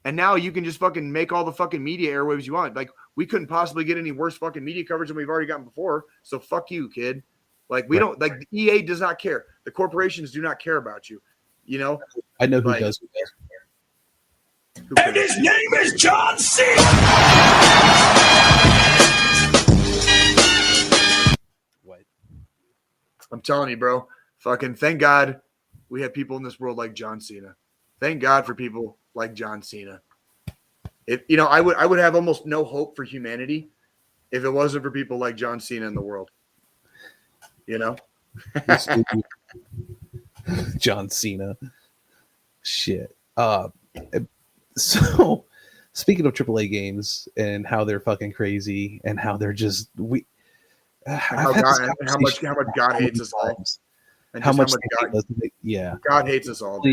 And now you can just fucking make all the fucking media airwaves you want. Like we couldn't possibly get any worse fucking media coverage than we've already gotten before. So fuck you, kid. Like we don't, like EA does not care. The corporations do not care about you. You know? I know who does. And his name is John Cena. What? I'm telling you, bro. Fucking thank God we have people in this world like John Cena. Thank God for people like John Cena. I would have almost no hope for humanity if it wasn't for people like John Cena in the world. You know? John Cena. Shit. So speaking of AAA games and how they're fucking crazy and how they're just how much God hates us all. And how much God hates us all.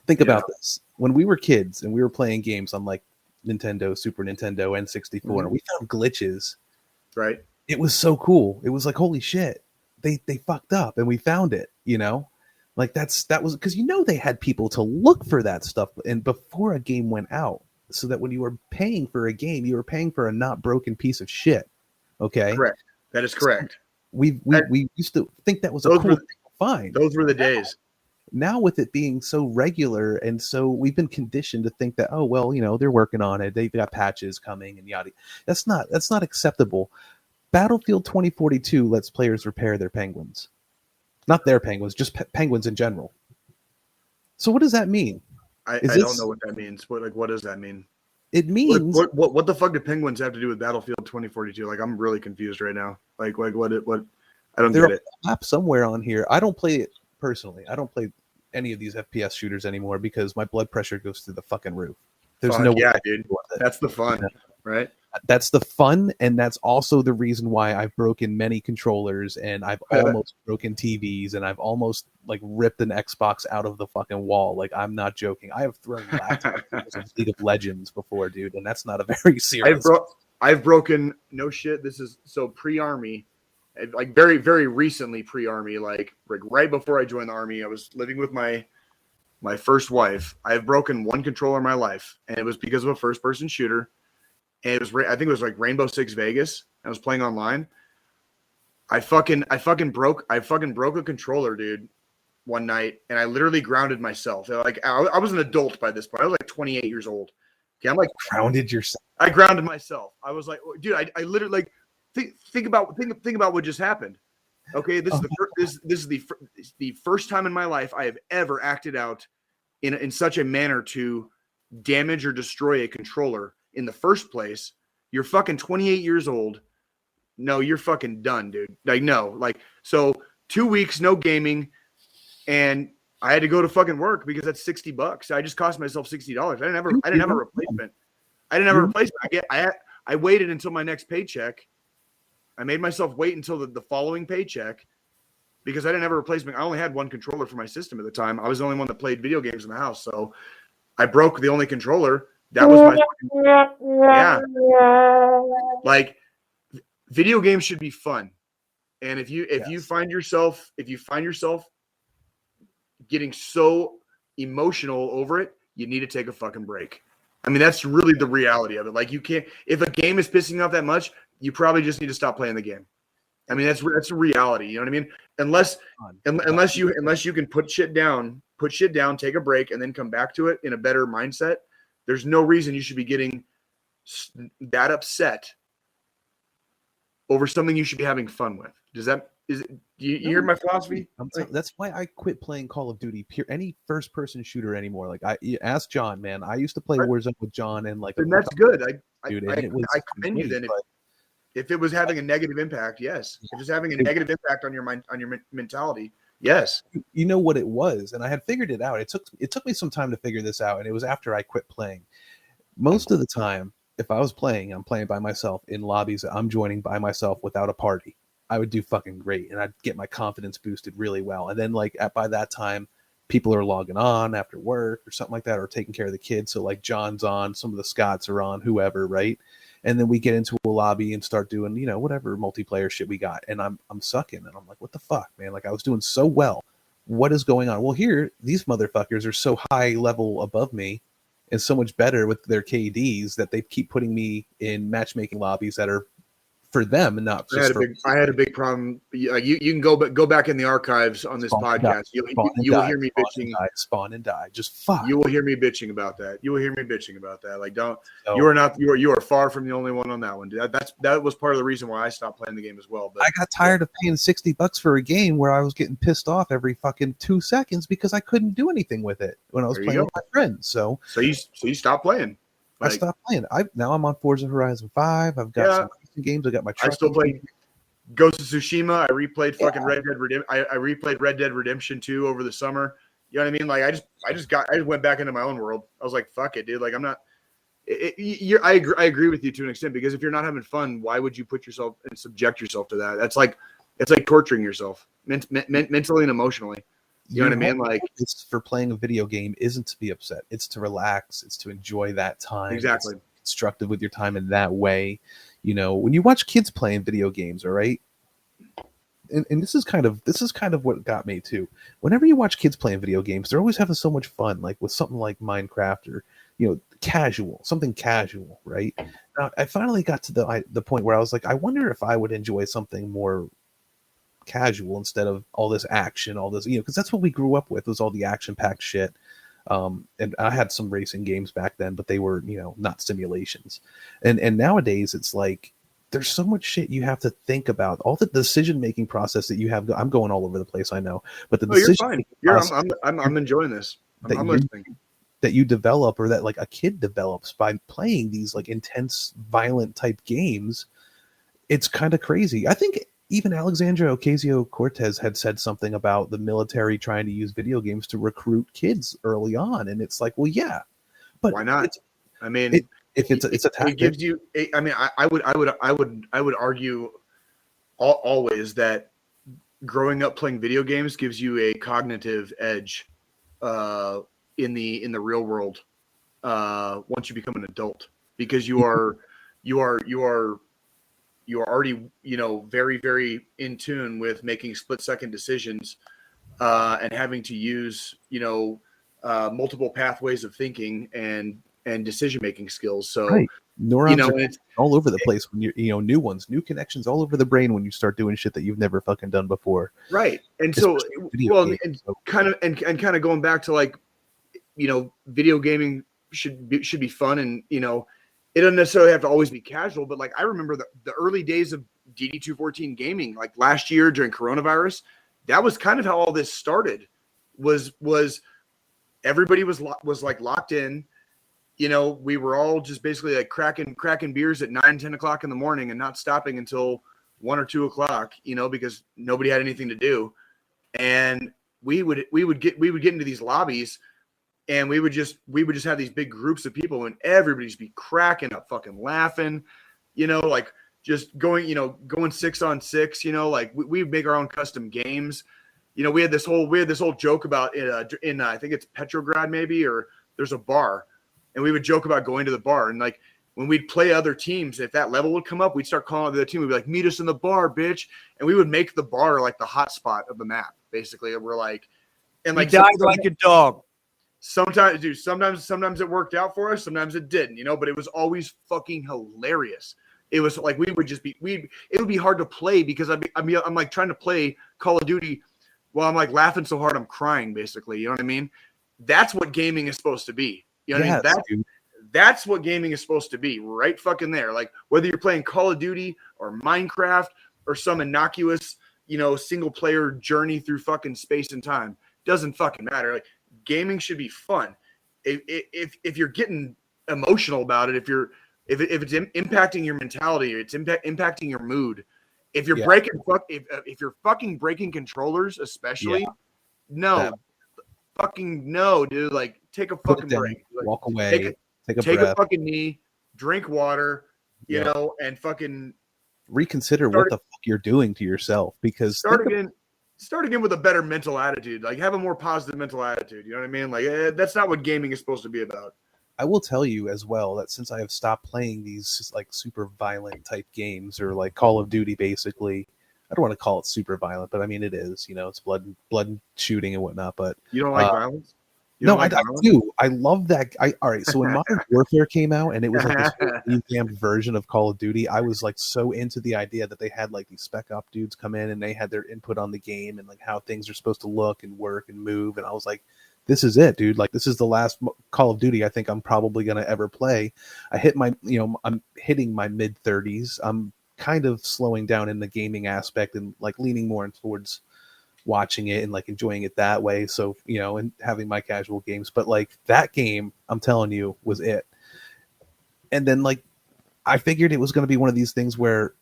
Think about this. When we were kids and we were playing games on like Nintendo, Super Nintendo, N64, and we found glitches. Right. It was so cool. It was like, holy shit, they fucked up and we found it, you know? Like that was because they had people to look for that stuff and before a game went out, so that when you were paying for a game, you were paying for a not broken piece of shit. Okay. Correct. That is correct. So we used to think that was a cool thing to find. Those were the days. Now with it being so regular, and so we've been conditioned to think that, oh well, they're working on it. They've got patches coming and yada. That's not acceptable. Battlefield 2042 lets players repair their penguins. Not their penguins, just penguins in general. So what does that mean? I don't know what that means. What does that mean? It means what the fuck do penguins have to do with Battlefield 2042? Like I'm really confused right now. Like what I don't get it. A map somewhere on here. I don't play it personally. I don't play any of these FPS shooters anymore because my blood pressure goes through the fucking roof. There's no way dude. That's the fun, right? That's the fun, and that's also the reason why I've broken many controllers, and I've almost broken TVs, and I've almost like ripped an Xbox out of the fucking wall. Like I'm not joking. I have thrown laptops in League of Legends before, dude, and that's not a very serious. I've broken no shit. This is so pre-army, like very very recently pre-army, like right before I joined the army. I was living with my first wife. I've broken one controller in my life, and it was because of a first-person shooter. And I think it was like Rainbow Six Vegas. I was playing online. I fucking broke a controller, dude, one night, and I literally grounded myself. Like I was an adult by this point. I was like 28 years old. Okay, I'm like grounded yourself. I grounded myself. I was like, dude, I literally like think about what just happened. Okay, this is the first time in my life I have ever acted out in such a manner to damage or destroy a controller. In the first place. You're fucking 28 years old. No, you're fucking done, dude. Like, no. Like, so 2 weeks, no gaming, and I had to go to fucking work because that's $60. I just cost myself $60. I didn't have a replacement. I waited until my next paycheck. I made myself wait until the following paycheck because I didn't have a replacement. I only had one controller for my system at the time. I was the only one that played video games in the house. So I broke the only controller. That was my Like video games should be fun. And if you find yourself getting so emotional over it, you need to take a fucking break. I mean, that's really the reality of it. Like, you can't, if a game is pissing you off that much, you probably just need to stop playing the game. I mean, that's a reality. You know what I mean? Unless you can put shit down, take a break, and then come back to it in a better mindset. There's no reason you should be getting that upset over something you should be having fun with. Do you hear my philosophy? That's why I quit playing Call of Duty, any first-person shooter anymore. Like, you ask John, man. I used to play Warzone with John, and like, and that's good. I commend you. Then, if it was having a negative impact, yes. If it's having a negative impact on your mind, on your mentality, yes. You know what it was, and I had figured it out. It took me some time to figure this out, and it was after I quit playing. Most of the time, if I was playing, I'm playing by myself in lobbies that I'm joining by myself without a party. I would do fucking great, and I'd get my confidence boosted really well. And then, like, by that time, people are logging on after work or something like that, or taking care of the kids. So, like, John's on, some of the Scots are on, whoever, right? And then we get into a lobby and start doing, whatever multiplayer shit we got. And I'm sucking, and I'm like, what the fuck, man? Like, I was doing so well. What is going on? Well, here, these motherfuckers are so high level above me and so much better with their KDs that they keep putting me in matchmaking lobbies that are for them and not just I had a big problem. You can go back in the archives on this podcast. You will hear me bitching. Spawn and die. Just fuck. You will hear me bitching about that. Like, you are far from the only one on that one. That was part of the reason why I stopped playing the game as well. But I got tired of paying $60 for a game where I was getting pissed off every fucking 2 seconds because I couldn't do anything with it when I was playing with my friends. So you stopped playing. Like, I stopped playing. Now I'm on Forza Horizon 5. I've got some games. I got my truck. I still play Ghost of Tsushima. I replayed fucking Red Dead Redemption. I replayed Red Dead Redemption 2 over the summer. You know what I mean? Like, I just went back into my own world. I was like, fuck it, dude. Like, I'm not. I agree with you to an extent, because if you're not having fun, why would you put yourself and subject yourself to that? It's like torturing yourself mentally and emotionally. You know what I mean? Like, it's for playing a video game isn't to be upset. It's to relax. It's to enjoy that time. Exactly. It's constructive with your time in that way. When you watch kids playing video games, all right. And this is kind of what got me too. Whenever you watch kids playing video games, they're always having so much fun, like with something like Minecraft or something casual, right? Now, I finally got to the point where I was like, I wonder if I would enjoy something more casual instead of all this action, all this, because that's what we grew up with, was all the action-packed shit. And I had some racing games back then, but they were, not simulations. And nowadays it's like there's so much shit you have to think about, all the decision-making process that you have. I'm going all over the place, I know, but the decision. You're fine. I'm enjoying this. I'm listening. That you develop, or that like a kid develops by playing these like intense, violent type games. It's kind of crazy. I think even Alexandria Ocasio-Cortez had said something about the military trying to use video games to recruit kids early on, and it's like, well, yeah, but why not? I mean, if it's a tactic, it gives you. I mean, I would argue always that growing up playing video games gives you a cognitive edge in the real world once you become an adult, because you are already, very, very in tune with making split-second decisions and having to use, multiple pathways of thinking and decision-making skills. So, right. Neurons are all over the place when new ones, new connections all over the brain when you start doing shit that you've never fucking done before. Right. And kind of going back to like, video gaming should be fun, and, it doesn't necessarily have to always be casual, but like I remember the early days of DD214 gaming, like last year during coronavirus. That was kind of how all this started. Was everybody was like locked in? We were all just basically like cracking beers at 9-10 o'clock in the morning and not stopping until 1 or 2 o'clock. Because nobody had anything to do, and we would get into these lobbies. And we would just have these big groups of people, and everybody's be cracking up, fucking laughing, like just going 6-on-6, like we make our own custom games. We had this whole joke about in I think it's Petrograd maybe, or there's a bar, and we would joke about going to the bar, and like when we'd play other teams, if that level would come up, we'd start calling the other team. We'd be like, meet us in the bar, bitch. And we would make the bar like the hot spot of the map, basically. And we're like, and like, he died like a dog. Sometimes, dude, sometimes it worked out for us. Sometimes it didn't, you know, but it was always fucking hilarious. It was like, we would just be, it would be hard to play because I'm like trying to play Call of Duty while I'm like laughing so hard I'm crying, basically. You know what I mean? That's what gaming is supposed to be. You know what I mean? That's what gaming is supposed to be, right fucking there. Like whether you're playing Call of Duty or Minecraft or some innocuous, you know, single player journey through fucking space and time, doesn't fucking matter. Like gaming should be fun. If you're getting emotional about it, if it's impacting your mentality, it's impacting your mood. If you're if you're fucking breaking controllers, especially, fucking no, dude. Like take a fucking break. Like, walk away. Take a fucking knee, drink water, you know, and fucking reconsider what the fuck you're doing to yourself. Because start again with a better mental attitude. Like have a more positive mental attitude. You know what I mean? Like that's not what gaming is supposed to be about. I will tell you as well that since I have stopped playing these like super violent type games or like Call of Duty, basically, I don't want to call it super violent, but I mean it is. You know, it's blood and shooting and whatnot. But you don't like violence? No, I do. I love that. All right. So when Modern Warfare came out and it was like this revamped version of Call of Duty, I was like so into the idea that they had like these spec op dudes come in and they had their input on the game and like how things are supposed to look and work and move. And I was like, this is it, dude. Like this is the last Call of Duty I think I'm probably going to ever play. I'm hitting my mid 30s. I'm kind of slowing down in the gaming aspect and like leaning more towards watching it and like enjoying it that way. So, you know, and having my casual games, but like that game, I'm telling you, was it. And then like, I figured it was going to be one of these things where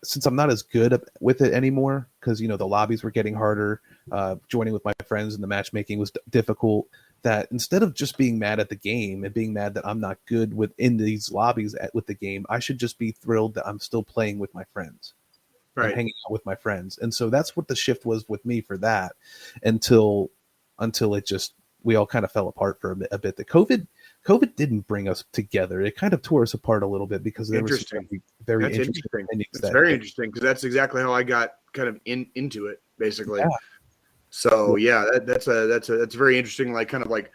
since I'm not as good with it anymore, because, you know, the lobbies were getting harder, joining with my friends and the matchmaking was difficult, that instead of just being mad at the game and being mad that I'm not good within these lobbies with the game, I should just be thrilled that I'm still playing with my friends. Right. Hanging out with my friends. And so that's what the shift was with me for that until it just, we all kind of fell apart for a bit. The COVID didn't bring us together. It kind of tore us apart a little bit because there was very interesting. It's very interesting because that's exactly how I got kind of into it basically. Yeah. So that's very interesting. Like kind of like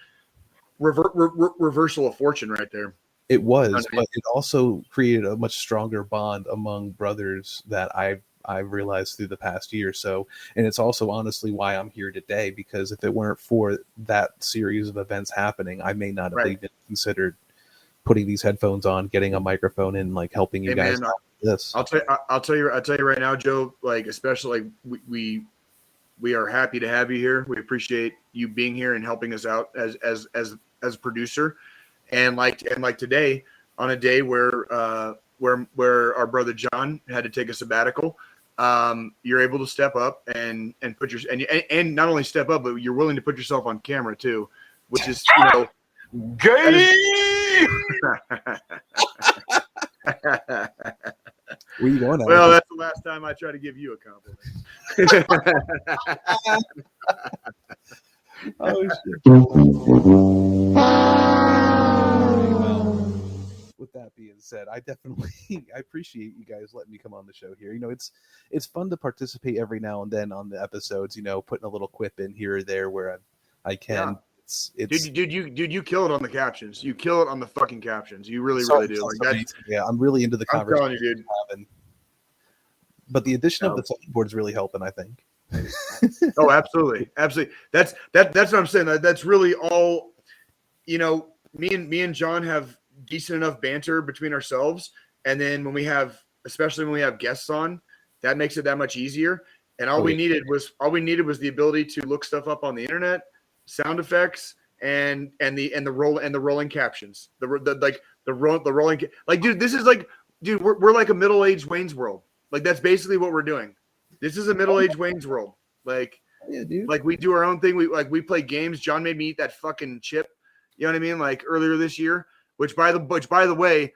reversal of fortune right there. It was, but it also created a much stronger bond among brothers that I've realized through the past year or so. And it's also honestly why I'm here today, because if it weren't for that series of events happening, I may not have even considered putting these headphones on, getting a microphone and like helping you guys out with this. I'll tell you right now, Joe, like, especially like we are happy to have you here. We appreciate you being here and helping us out as a producer. And like today, on a day where our brother John had to take a sabbatical, you're able to step up and put your and not only step up, but you're willing to put yourself on camera too, which is gay. Where you going at? Well, that's the last time I try to give you a compliment. Oh shit. With that being said, I appreciate you guys letting me come on the show here. You know, it's fun to participate every now and then on the episodes, you know, putting a little quip in here or there where I can. Yeah. Dude, you kill it on the captions. You kill it on the fucking captions. You really do. Like I'm really into the conversation. I'm telling you, dude. But the addition of the board is really helping, I think. Oh, absolutely. That's what I'm saying. That's really all. You know, me and John have decent enough banter between ourselves, and then especially when we have guests on, that makes it that much easier. And all we needed was the ability to look stuff up on the internet, sound effects, and the rolling captions. The rolling, like, dude, this is like, dude, we're like a middle-aged Wayne's World. Like, that's basically what we're doing. This is a middle-aged Wayne's World. Like, yeah, dude. Like, we do our own thing. We play games. John made me eat that fucking chip. You know what I mean? Like earlier this year. Which by the way,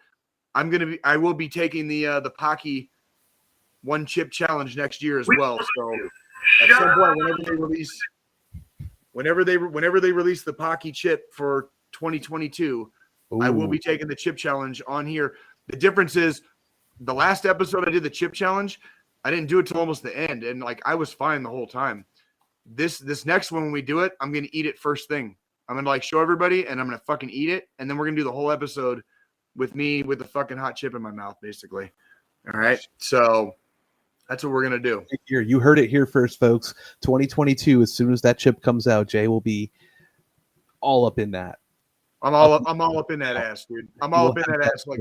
I will be taking the Pocky one chip challenge next year as well. So at some point, whenever they release the Pocky chip for 2022, Ooh. I will be taking the chip challenge on here. The difference is the last episode I did the chip challenge, I didn't do it till almost the end, and like I was fine the whole time. This next one when we do it, I'm gonna eat it first thing. I'm gonna like show everybody, and I'm gonna fucking eat it, and then we're gonna do the whole episode with me with the fucking hot chip in my mouth, basically. All right, so that's what we're gonna do. Here, you heard it here first, folks. 2022. As soon as that chip comes out, Jay will be all up in that. I'm all up in that ass, dude. I'm all up in that ass, like,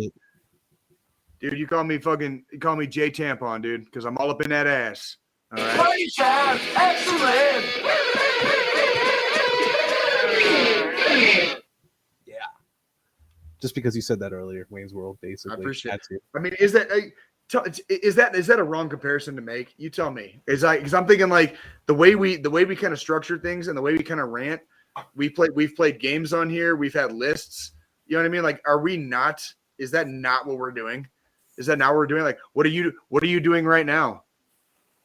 dude. You call me Jay Tampon, dude, because I'm all up in that ass. All right. Great job. Excellent. Yeah. Just because you said that earlier, Wayne's World, basically. I appreciate it. I mean, is that a wrong comparison to make? You tell me. Because I'm thinking like the way we kind of structure things and the way we kind of rant. We've played games on here. We've had lists. You know what I mean? Like, are we not? Is that not what we're doing? Is that not what we're doing? Like, what are you doing right now?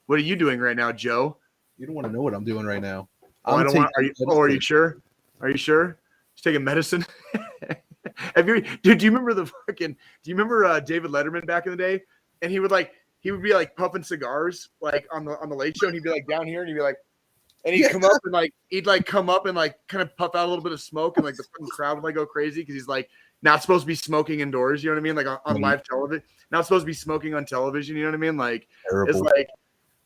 What are you doing right now, Joe? You don't want to know what I'm doing right now. Oh, are you sure? Are you sure? He's taking medicine. Do you remember David Letterman back in the day? And he would be like puffing cigars like on the Late Show, and he'd be like down here, and he'd be like, and he'd come up and like kind of puff out a little bit of smoke, and like the fucking crowd would like go crazy because he's like not supposed to be smoking indoors. You know what I mean? Like on live television, not supposed to be smoking on television. You know what I mean? Like terrible. It's like,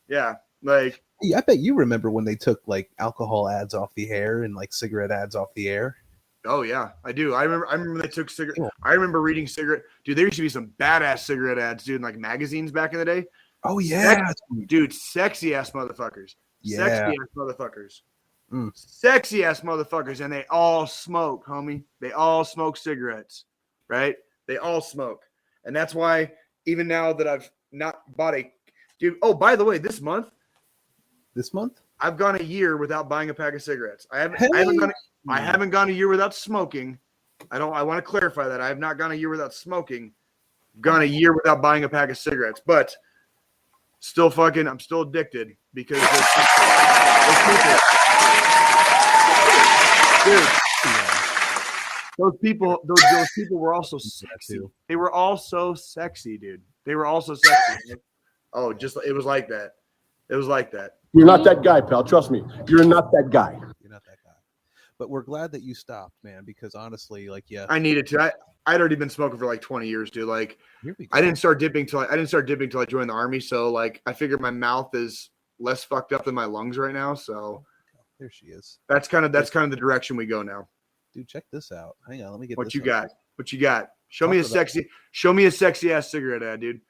yeah, like. Yeah, I bet you remember when they took like alcohol ads off the air and like cigarette ads off the air. Oh yeah, I do. I remember they took cigarette. I remember reading cigarette. Dude, there used to be some badass cigarette ads, dude, in like magazines back in the day. Oh yeah, dude, sexy ass motherfuckers. Yeah. Sexy ass motherfuckers. Sexy ass motherfuckers, and they all smoke, homie. They all smoke cigarettes, right? They all smoke, and that's why even now that I've not bought a dude. Oh, by the way, this month, I've gone a year without buying a pack of cigarettes. I haven't gone a year without smoking. I want to clarify that. I have not gone a year without smoking. I've gone a year without buying a pack of cigarettes, but I'm still addicted because those people were also sexy. They were all so sexy, dude. They were all so sexy. Oh, it was like that. It was like that. You're not that guy, pal. Trust me. You're not that guy. You're not that guy. But we're glad that you stopped, man, because honestly, like, yeah. I needed to. I'd already been smoking for like 20 years, dude. Like, I didn't start dipping till I joined the Army. So like, I figured my mouth is less fucked up than my lungs right now. So there she is. That's kind of the direction we go now. Dude, check this out. Hang on, let me get what you got. What you got? Show me a sexy ass cigarette ad, dude.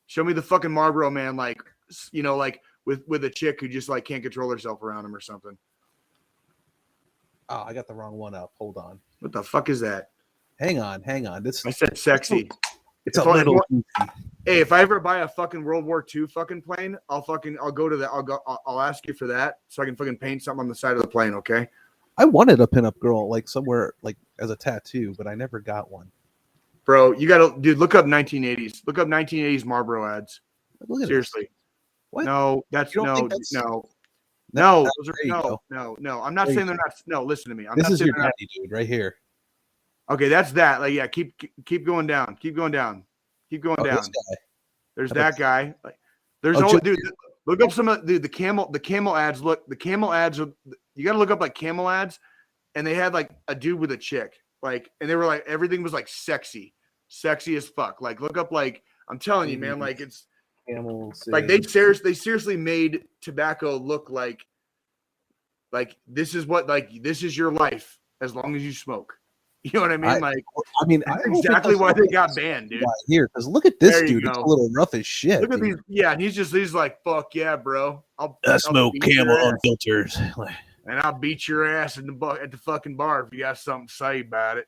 Show me the fucking Marlboro man, like, you know, like with a chick who just like can't control herself around him or something. Oh, I got the wrong one up. Hold on. What the fuck is that? Hang on. I said sexy. It's a little. Hey, if I ever buy a fucking World War II fucking plane, I'll go to that. I'll ask you for that so I can fucking paint something on the side of the plane. Okay. I wanted a pinup girl like somewhere like as a tattoo, but I never got one. Bro, you gotta, dude. Look up 1980s. Look up 1980s Marlboro ads. Seriously. What? No, that's no. I'm not saying they're not. No, listen to me. This is your daddy, dude, right here. Okay, that's that. Like, yeah, keep going down. Keep going down. Keep going down. There's that guy. Like, there's dude. Look up some of the camel ads. Look, the camel ads are. You got to look up like camel ads, and they had like a dude with a chick, like, and they were like everything was like sexy as fuck. Like, look up like I'm telling you, man. Like it's like they seriously made tobacco look like this is your life as long as you smoke. You know what I mean? That's exactly why they got banned, dude. Here, because look at this dude. It's a little rough as shit. Look at these. Yeah, and he's like, fuck yeah, bro. I smoke Camel unfiltered. And I'll beat your ass at the fucking bar if you got something to say about it.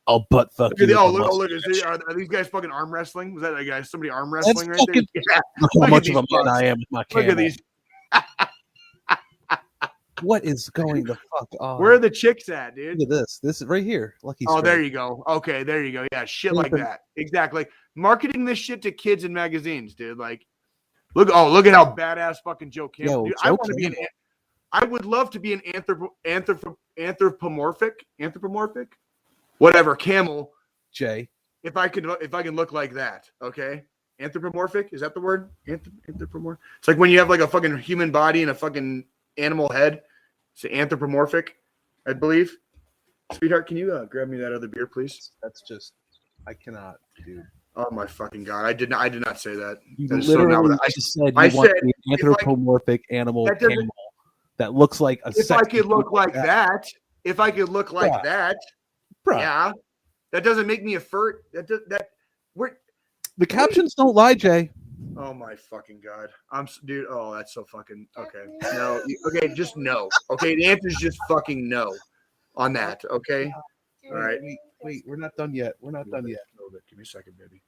I'll butt fuck you. Look. Are these guys fucking arm wrestling? Was that a guy? Somebody arm wrestling right there? Yeah. How much of a man I am with my camel. Look at these. What is going the fuck on? Where are the chicks at, dude? Look at this. This is right here. Lucky. Oh, there you go. Okay, there you go. Yeah, shit like that. Exactly. Marketing this shit to kids in magazines, dude. Like, look at how badass fucking Joe Campbell. Dude, I would love to be an anthropomorphic. Anthropomorphic. whatever, camel. Jay. If I can look like that, okay? Anthropomorphic, is that the word? Anthropomorphic. It's like when you have like a fucking human body and a fucking animal head. It's anthropomorphic, I believe. Sweetheart, can you grab me that other beer, please? That's just, I cannot, dude. Oh my fucking god! I did not say that. You That is literally I just said you I want said, an anthropomorphic animal that doesn't- camel that looks like a. if I could look like that, if I could look like Bruh. that, Bruh. yeah, that doesn't make me a fur. We're. The captions don't lie, Jay. Oh my fucking god! Dude. Oh, that's so fucking okay. No, okay, just no. Okay, the answer is just fucking no on that. Okay. All right. Wait, we're not done yet. We're not done yet. Give me a second, baby.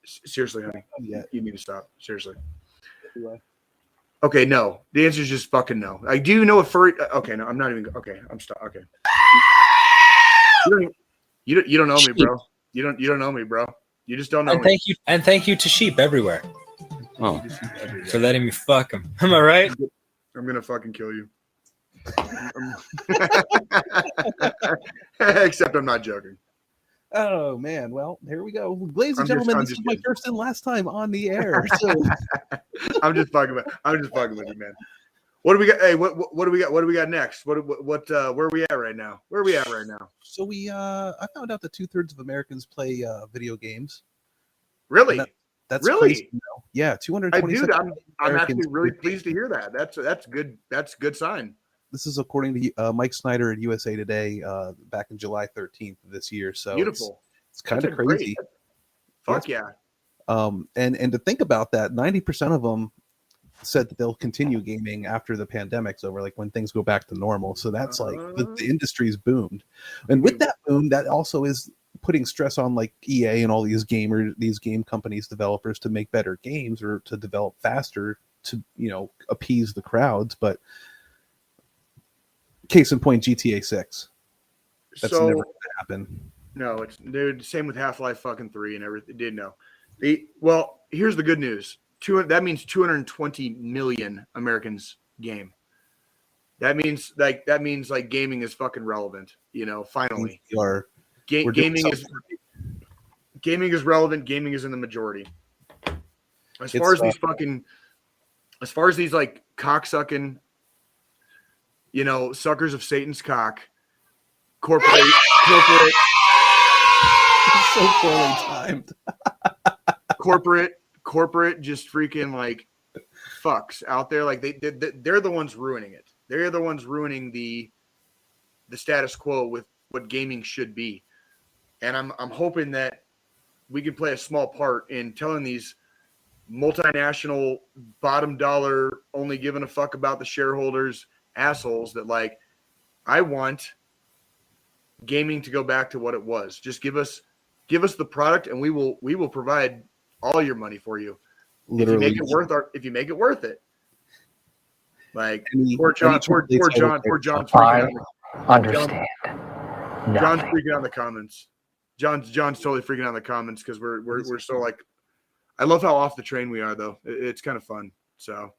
Seriously, honey. Yeah. You need to stop. Seriously. Okay, no. The answer is just fucking no. I do know a furry. Okay, no, I'm not even. Okay, I'm stop. Okay. You don't know me, bro. You don't know me, bro. You just don't know me. Thank you to sheep everywhere. Oh, for letting me fuck them. Am I right? I'm gonna fucking kill you. Except I'm not joking. Oh man, well here we go, ladies and I'm gentlemen. just This is my kidding. first and last time on the air. So I'm just fucking with you, man. What do we got? Hey, what do we got? What do we got next? Where are we at right now? So we I found out that 2/3 of Americans play video games. Really? That's Really? crazy, you know? Yeah, 227. I'm Americans actually really play pleased to hear that. That's good. That's a good sign. This is according to Mike Snyder at USA Today back in July 13th of this year. So Beautiful. It's kind of crazy. Fuck yeah. And to think about that, 90% of them said that they'll continue gaming after the pandemic's over, like when things go back to normal. So that's like the industry's boomed. And with that boom, that also is putting stress on like EA and all these game companies, developers to make better games or to develop faster to, appease the crowds. But case in point, GTA 6. That's never going to happen. No, it's dude. Same with Half-Life fucking 3 and everything. Did know. Well, here's the good news. That means 220 million Americans game. That means like gaming is fucking relevant. Finally, gaming is relevant. Gaming is in the majority. As far as these like cocksucking, suckers of Satan's cock, corporate. So poorly timed. corporate just freaking like fucks out there, like they're the ones ruining it. They're the ones ruining the status quo with what gaming should be. And I'm hoping that we can play a small part in telling these multinational bottom dollar, only giving a fuck about the shareholders assholes that like, I want gaming to go back to what it was. Just give us the product and we will provide all your money for you. Literally. If you make it worth it. Like poor John's I understand. John's freaking out in the comments. John's totally freaking out in the comments because we're so like, I love how off the train we are though. It's kind of fun. So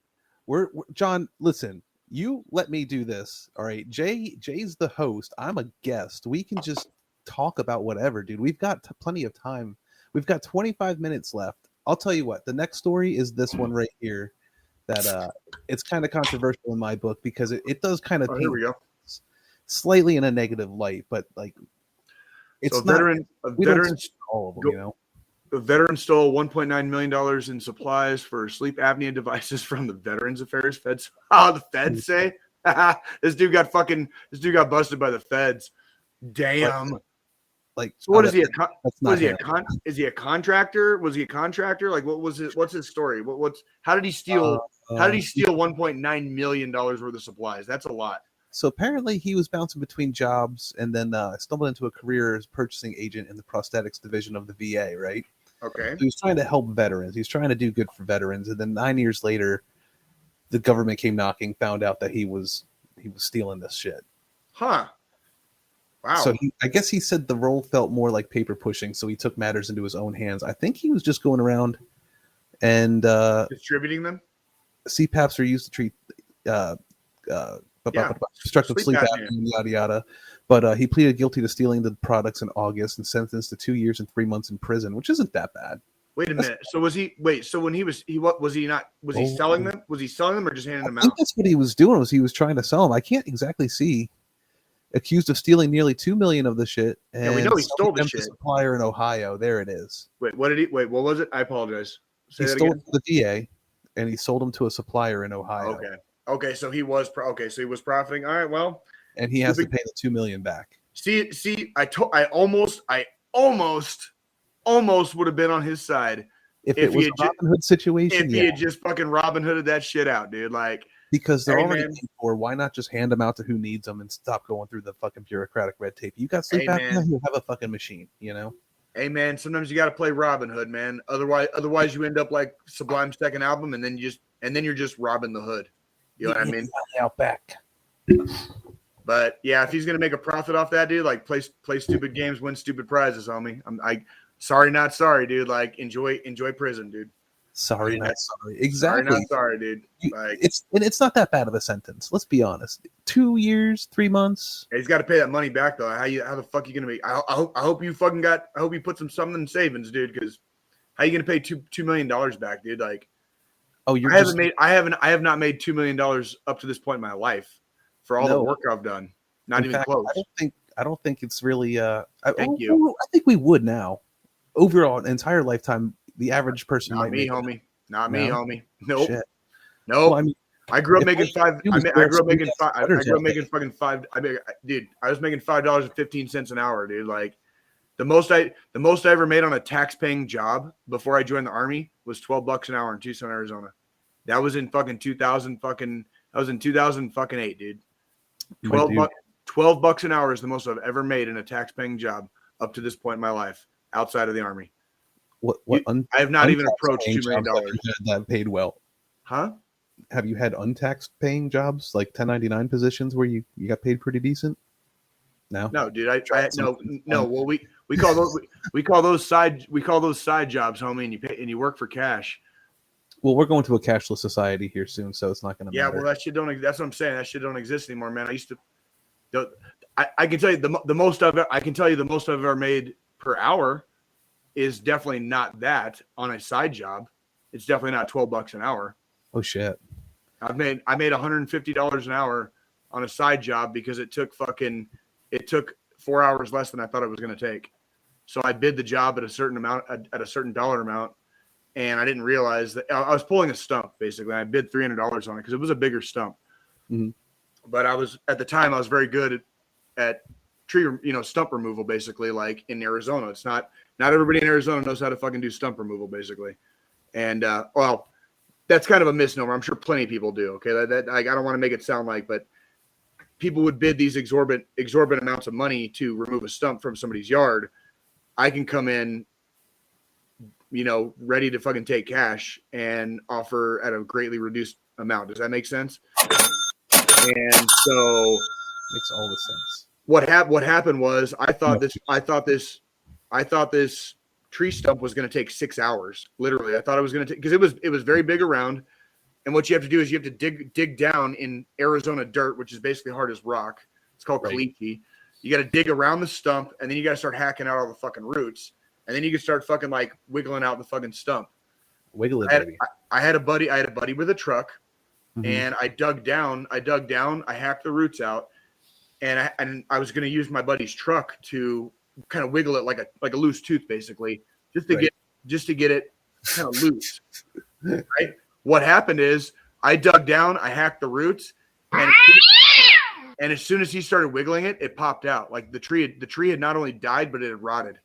we're John, listen, you let me do this. All right. Jay's the host. I'm a guest. We can just talk about whatever, dude. We've got plenty of time. We've got 25 minutes left. I'll tell you what, the next story is this one right here that it's kind of controversial in my book because it does kind of here we go. Slightly in a negative light, but like it's so a veteran all of them, A veteran stole $1.9 million in supplies for sleep apnea devices from the Veterans Affairs Feds. Oh, the feds say this dude got busted by the feds. Damn. Like, so what is he? Is he a contractor? Was he a contractor? Like, what's his story? How did he steal? How did he steal $1.9 million worth of supplies? That's a lot. So apparently he was bouncing between jobs and then stumbled into a career as purchasing agent in the prosthetics division of the VA, right? Okay. So he was trying to help veterans. He was trying to do good for veterans. And then 9 years later, the government came knocking, found out that he was stealing this shit. Huh. Wow. So I guess he said the role felt more like paper pushing, so he took matters into his own hands. I think he was just going around and distributing them. CPAPs are used to treat obstructive sleep apnea, yada yada. But he pleaded guilty to stealing the products in August and sentenced to 2 years and 3 months in prison, which isn't that bad. Wait a minute. So was he? Wait. So when he what was he not? Was he selling them? Was he selling them or just handing them I think out? that's what he was doing. Was he was trying to sell them? I can't exactly see. Accused of stealing nearly $2 million of the shit. And Yeah, we know he stole the selling them to shit. a supplier in Ohio. There it is. Wait, what did he? Wait, what was it? I apologize. Say He that stole again. it from the DA, and he sold them to a supplier in Ohio. Okay. Okay. So he was. Okay. So he was profiting. All right. Well, And he has to pay the $2 million back. see. I almost would have been on his side If If it was he a had Robin Hood situation, if he had just fucking Robin Hooded that shit out, dude. Like, because they're Hey, already man. paid for. Why not just hand them out to who needs them and stop going through the fucking bureaucratic red tape? You got sleep Hey, apnea, man. you have a fucking machine, you know? hey man, sometimes you got to play Robin Hood, man. Otherwise you end up like Sublime's second album, and then you're just robbing the hood. You know what I mean? Out back. But yeah, if he's gonna make a profit off that, dude, like play stupid games, win stupid prizes, homie. Sorry, not sorry, dude. Like enjoy prison, dude. Sorry, I mean, not sorry. Exactly. Sorry, not sorry, dude. Like It's not that bad of a sentence. Let's be honest. 2 years, 3 months. he's got to pay that money back though. How the fuck you gonna make? I hope you put something in savings, dude. Because how you gonna pay $2 million back, dude? Like Oh, you're I just, have not made $2 million up to this point in my life for all the No. work I've done. Not in even fact, close. I don't think it's really. Thank you. I think we would now. Overall, an entire lifetime, the average person Not might me, make. homie. Not me, No? homie. Nope. Shit. Nope. Well, I mean, I grew up if making all five. you I was grew wear up making some five. I sweaters grew up all day. making fucking five. Dude, I was making $5.15 an hour, dude. Like the most I ever made on a tax-paying job before I joined the army was $12 an hour in Tucson, Arizona. That was in fucking 2000 fucking. That was in 2008, dude. My dude. $12 an hour is the most I've ever made in a tax-paying job up to this point in my life outside of the army. I have not even untaxed approached paying $2 million. jobs that you had that paid well? Huh? Have you had untaxed paying jobs like 1099 positions where you got paid pretty decent? No. No, dude. I Tried no. something. Well, we call those side jobs, homie, and you pay and you work for cash. Well, we're going to a cashless society here soon, so it's not going to Yeah, matter. well, that shit don't. That's what I'm saying. That shit don't exist anymore, man. I used to. I can tell you the most I've ever made per hour is definitely not that on a side job. It's definitely not $12 an hour. Oh shit! I made $150 an hour on a side job because it took 4 hours less than I thought it was going to take. So I bid the job at a certain amount, at a certain dollar amount, and I didn't realize that I was pulling a stump. Basically, I bid $300 on it because it was a bigger stump. Mhm. But at the time I was very good at stump removal. Basically, like in Arizona, it's not everybody in Arizona knows how to fucking do stump removal. Basically, and well, that's kind of a misnomer. I'm sure plenty of people do. Okay, that I don't want to make it sound like, but people would bid these exorbitant amounts of money to remove a stump from somebody's yard. I can come in, ready to fucking take cash and offer at a greatly reduced amount. Does that make sense? And so Makes all the sense. what happened was I thought this tree stump was going to take 6 hours. Literally, I thought it was going to take, because it was very big around. And what you have to do is you have to dig down in Arizona dirt, which is basically hard as rock. It's called caliche. You got to dig around the stump, and then you got to start hacking out all the fucking roots, and then you can start fucking like wiggling out the fucking stump. Wiggle it, baby. I had a buddy with a truck, Mhm. and I dug down, I hacked the roots out, and I was going to use my buddy's truck to kind of wiggle it like a loose tooth, basically, just to get it kind of loose. Right? What happened is I dug down, I hacked the roots, and as soon as he started wiggling it, it popped out. Like the tree had not only died, but it had rotted.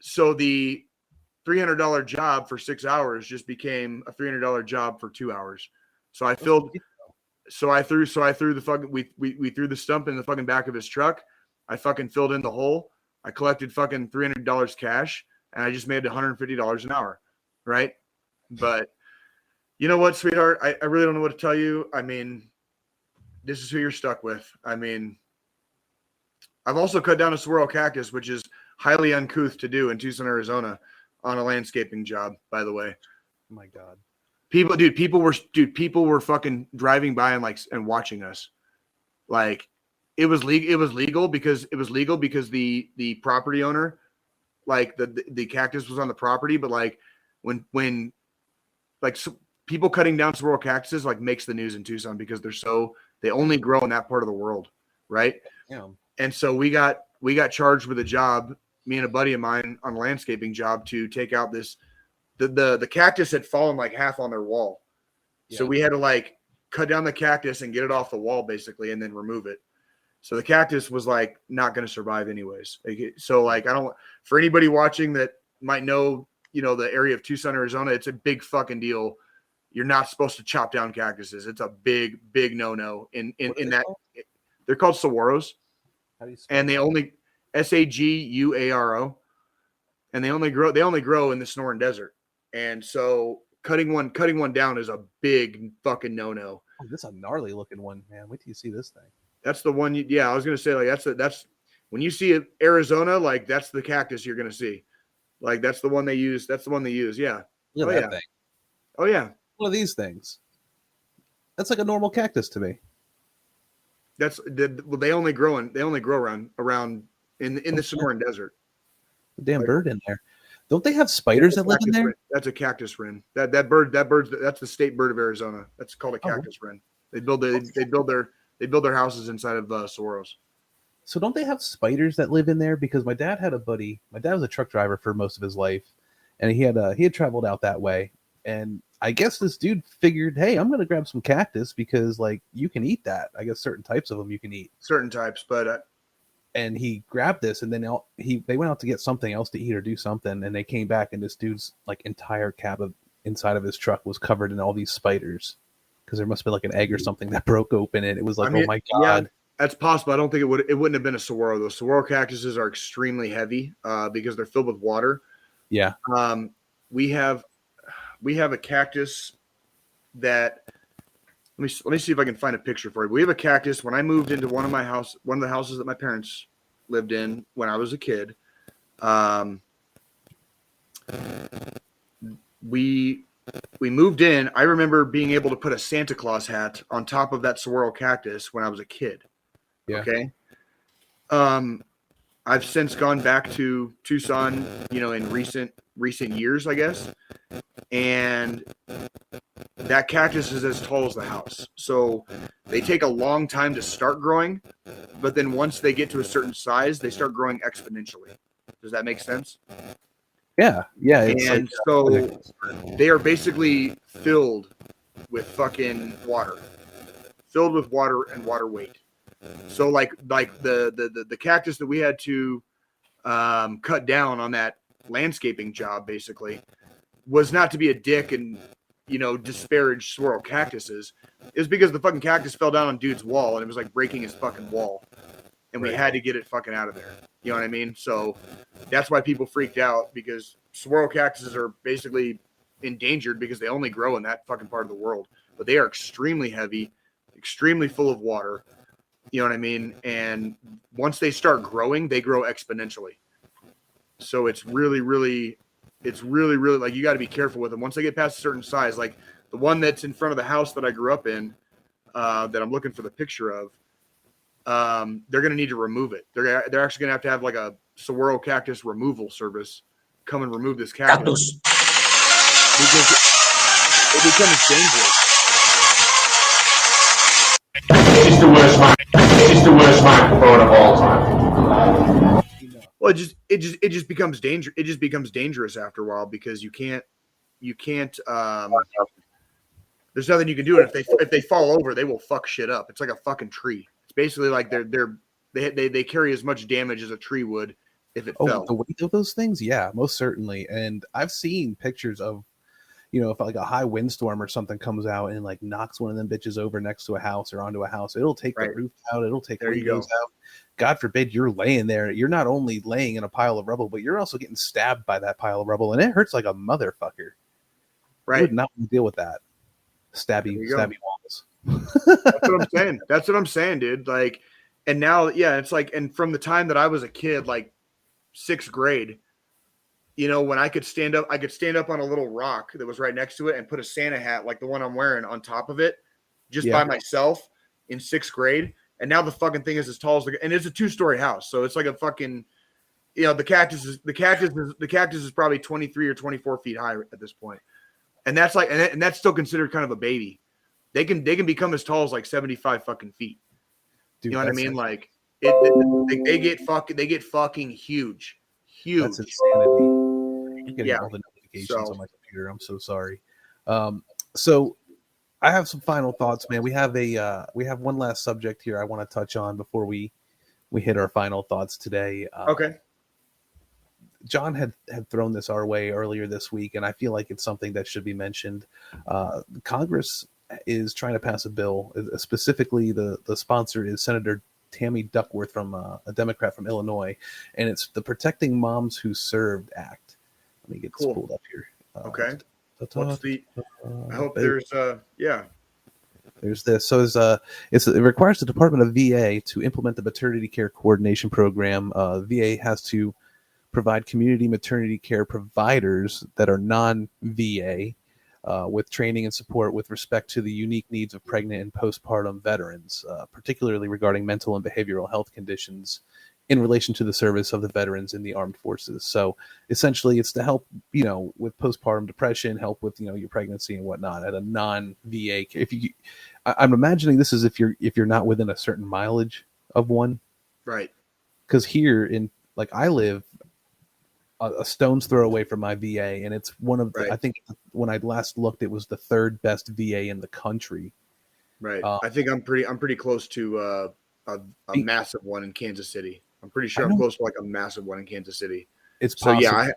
So the $300 job for 6 hours just became a $300 job for 2 hours. So I threw the fucking we threw the stump in the fucking back of his truck. I fucking filled in the hole. I collected fucking $300 cash, and I just made $150 an hour, right? But you know what, sweetheart? I really don't know what to tell you. I mean, this is who you're stuck with. I mean, I've also cut down a saguaro cactus, which is highly uncouth to do in Tucson, Arizona, on a landscaping job, by the way. Oh my god. People were fucking driving by and watching us. Like, It was legal. It was legal because the property owner, like the cactus was on the property, but like when like people cutting down saguaro cactuses like makes the news in Tucson because they only grow in that part of the world, right? Yeah. And so we got charged with a job, me and a buddy of mine on a landscaping job to take out this. The cactus had fallen like half on their wall, so we had to like cut down the cactus and get it off the wall basically, and then remove it. So the cactus was like not going to survive anyways. So like I don't for anybody watching that might know, you know, the area of Tucson, Arizona, it's a big fucking deal. You're not supposed to chop down cactuses. It's a big no in that. They're called saguaros, and they only Saguaro, and they only grow in the Sonoran Desert. And so cutting one down is a big fucking no. Oh, this is a gnarly looking one, man. Wait till you see this thing. That's the one. I was gonna say like that's when you see it, Arizona, like that's the cactus you're gonna see. Like that's the one they use. That's the one they use. Yeah. Look at that thing. Oh yeah. One of these things. That's like a normal cactus to me. They only grow around in the Sonoran Desert. The damn bird in there. Don't they have spiders that live in there? Wren. That's a cactus wren. That bird that's the state bird of Arizona. That's called a cactus wren. They build their houses inside of saguaros. So don't they have spiders that live in there? Because my dad had a buddy. My dad was a truck driver for most of his life, and he had traveled out that way. And I guess this dude figured, hey, I'm gonna grab some cactus because like you can eat that. I guess certain types of them you can eat. Certain types, but and he grabbed this, and then they went out to get something else to eat or do something, and they came back, and this dude's like entire cab inside of his truck was covered in all these spiders because there must have been like an egg or something that broke open, and it was like, oh my god. Yeah, that's possible. I don't think it wouldn't have been a saguaro. Those saguaro cactuses are extremely heavy because they're filled with water. Yeah. We have a cactus that let me see if I can find a picture for you. We have a cactus. When I moved into one of the houses that my parents lived in when I was a kid, we moved in. I remember being able to put a Santa Claus hat on top of that saguaro cactus when I was a kid. Yeah. Okay. I've since gone back to Tucson, in recent years, I guess. And that cactus is as tall as the house. So they take a long time to start growing, but then once they get to a certain size, they start growing exponentially. Does that make sense? Yeah. Yeah. And so they are basically filled with fucking water, filled with water and water weight. So like the cactus that we had to cut down on that landscaping job basically was not to be a dick and disparage saguaro cactuses. It was because the fucking cactus fell down on dude's wall and it was like breaking his fucking wall, and we had to get it fucking out of there. You know what I mean? So that's why people freaked out, because saguaro cactuses are basically endangered because they only grow in that fucking part of the world, but they are extremely heavy, extremely full of water. You know what I mean? And once they start growing, they grow exponentially. So it's really like you got to be careful with them. Once they get past a certain size, like the one that's in front of the house that I grew up in, that I'm looking for the picture of, they're going to need to remove it. They're actually going to have like a saguaro cactus removal service come and remove this cactus because it becomes dangerous. It's the worst microphone of all time. Well, it just becomes dangerous. It just becomes dangerous after a while because you can't. There's nothing you can do. And if they fall over, they will fuck shit up. It's like a fucking tree. It's basically like they carry as much damage as a tree would if it fell. The weight of those things, yeah, most certainly. And I've seen pictures of, if like a high windstorm or something comes out and like knocks one of them bitches over next to a house or onto a house, it'll take the roof out, it'll take windows out. God forbid you're laying there. You're not only laying in a pile of rubble, but you're also getting stabbed by that pile of rubble, and it hurts like a motherfucker. Right? You would not want to deal with that. Stabby walls. That's what I'm saying, dude. Like, and now, yeah, it's like, and from the time that I was a kid, like 6th grade, when I could stand up on a little rock that was right next to it and put a Santa hat like the one I'm wearing on top of it, just by myself in 6th grade. and now the fucking thing is as tall as and it's a 2-story house, so it's like a fucking, the cactus is probably 23 or 24 feet high at this point, and that's like, and that's still considered kind of a baby. They can become as tall as like 75 fucking feet. Dude, you know what I mean? Like they get fucking huge. That's insanity. I'm getting all the notifications on my computer. I'm so sorry. So I have some final thoughts, man. We have one last subject here I want to touch on before we hit our final thoughts today. Okay. John had thrown this our way earlier this week, and I feel like it's something that should be mentioned. Congress is trying to pass a bill. Specifically, the sponsor is Senator Tammy Duckworth from a Democrat from Illinois, and it's the Protecting Moms Who Served Act. Let me get this pulled up here. Okay. What's the? I hope there's There's this. So it requires the Department of VA to implement the maternity care coordination program. VA has to provide community maternity care providers that are non-VA with training and support with respect to the unique needs of pregnant and postpartum veterans, particularly regarding mental and behavioral health conditions in relation to the service of the veterans in the armed forces. So essentially it's to help, with postpartum depression, help with, your pregnancy and whatnot at a non-VA. I'm imagining this is if you're not within a certain mileage of one. Right. Because here I live a stone's throw away from my VA, and it's one of the, I think when I last looked, it was the third best VA in the country. Right. I think I'm pretty close to a massive one in Kansas City. I'm pretty sure I'm close to like a massive one in Kansas City. It's possible. So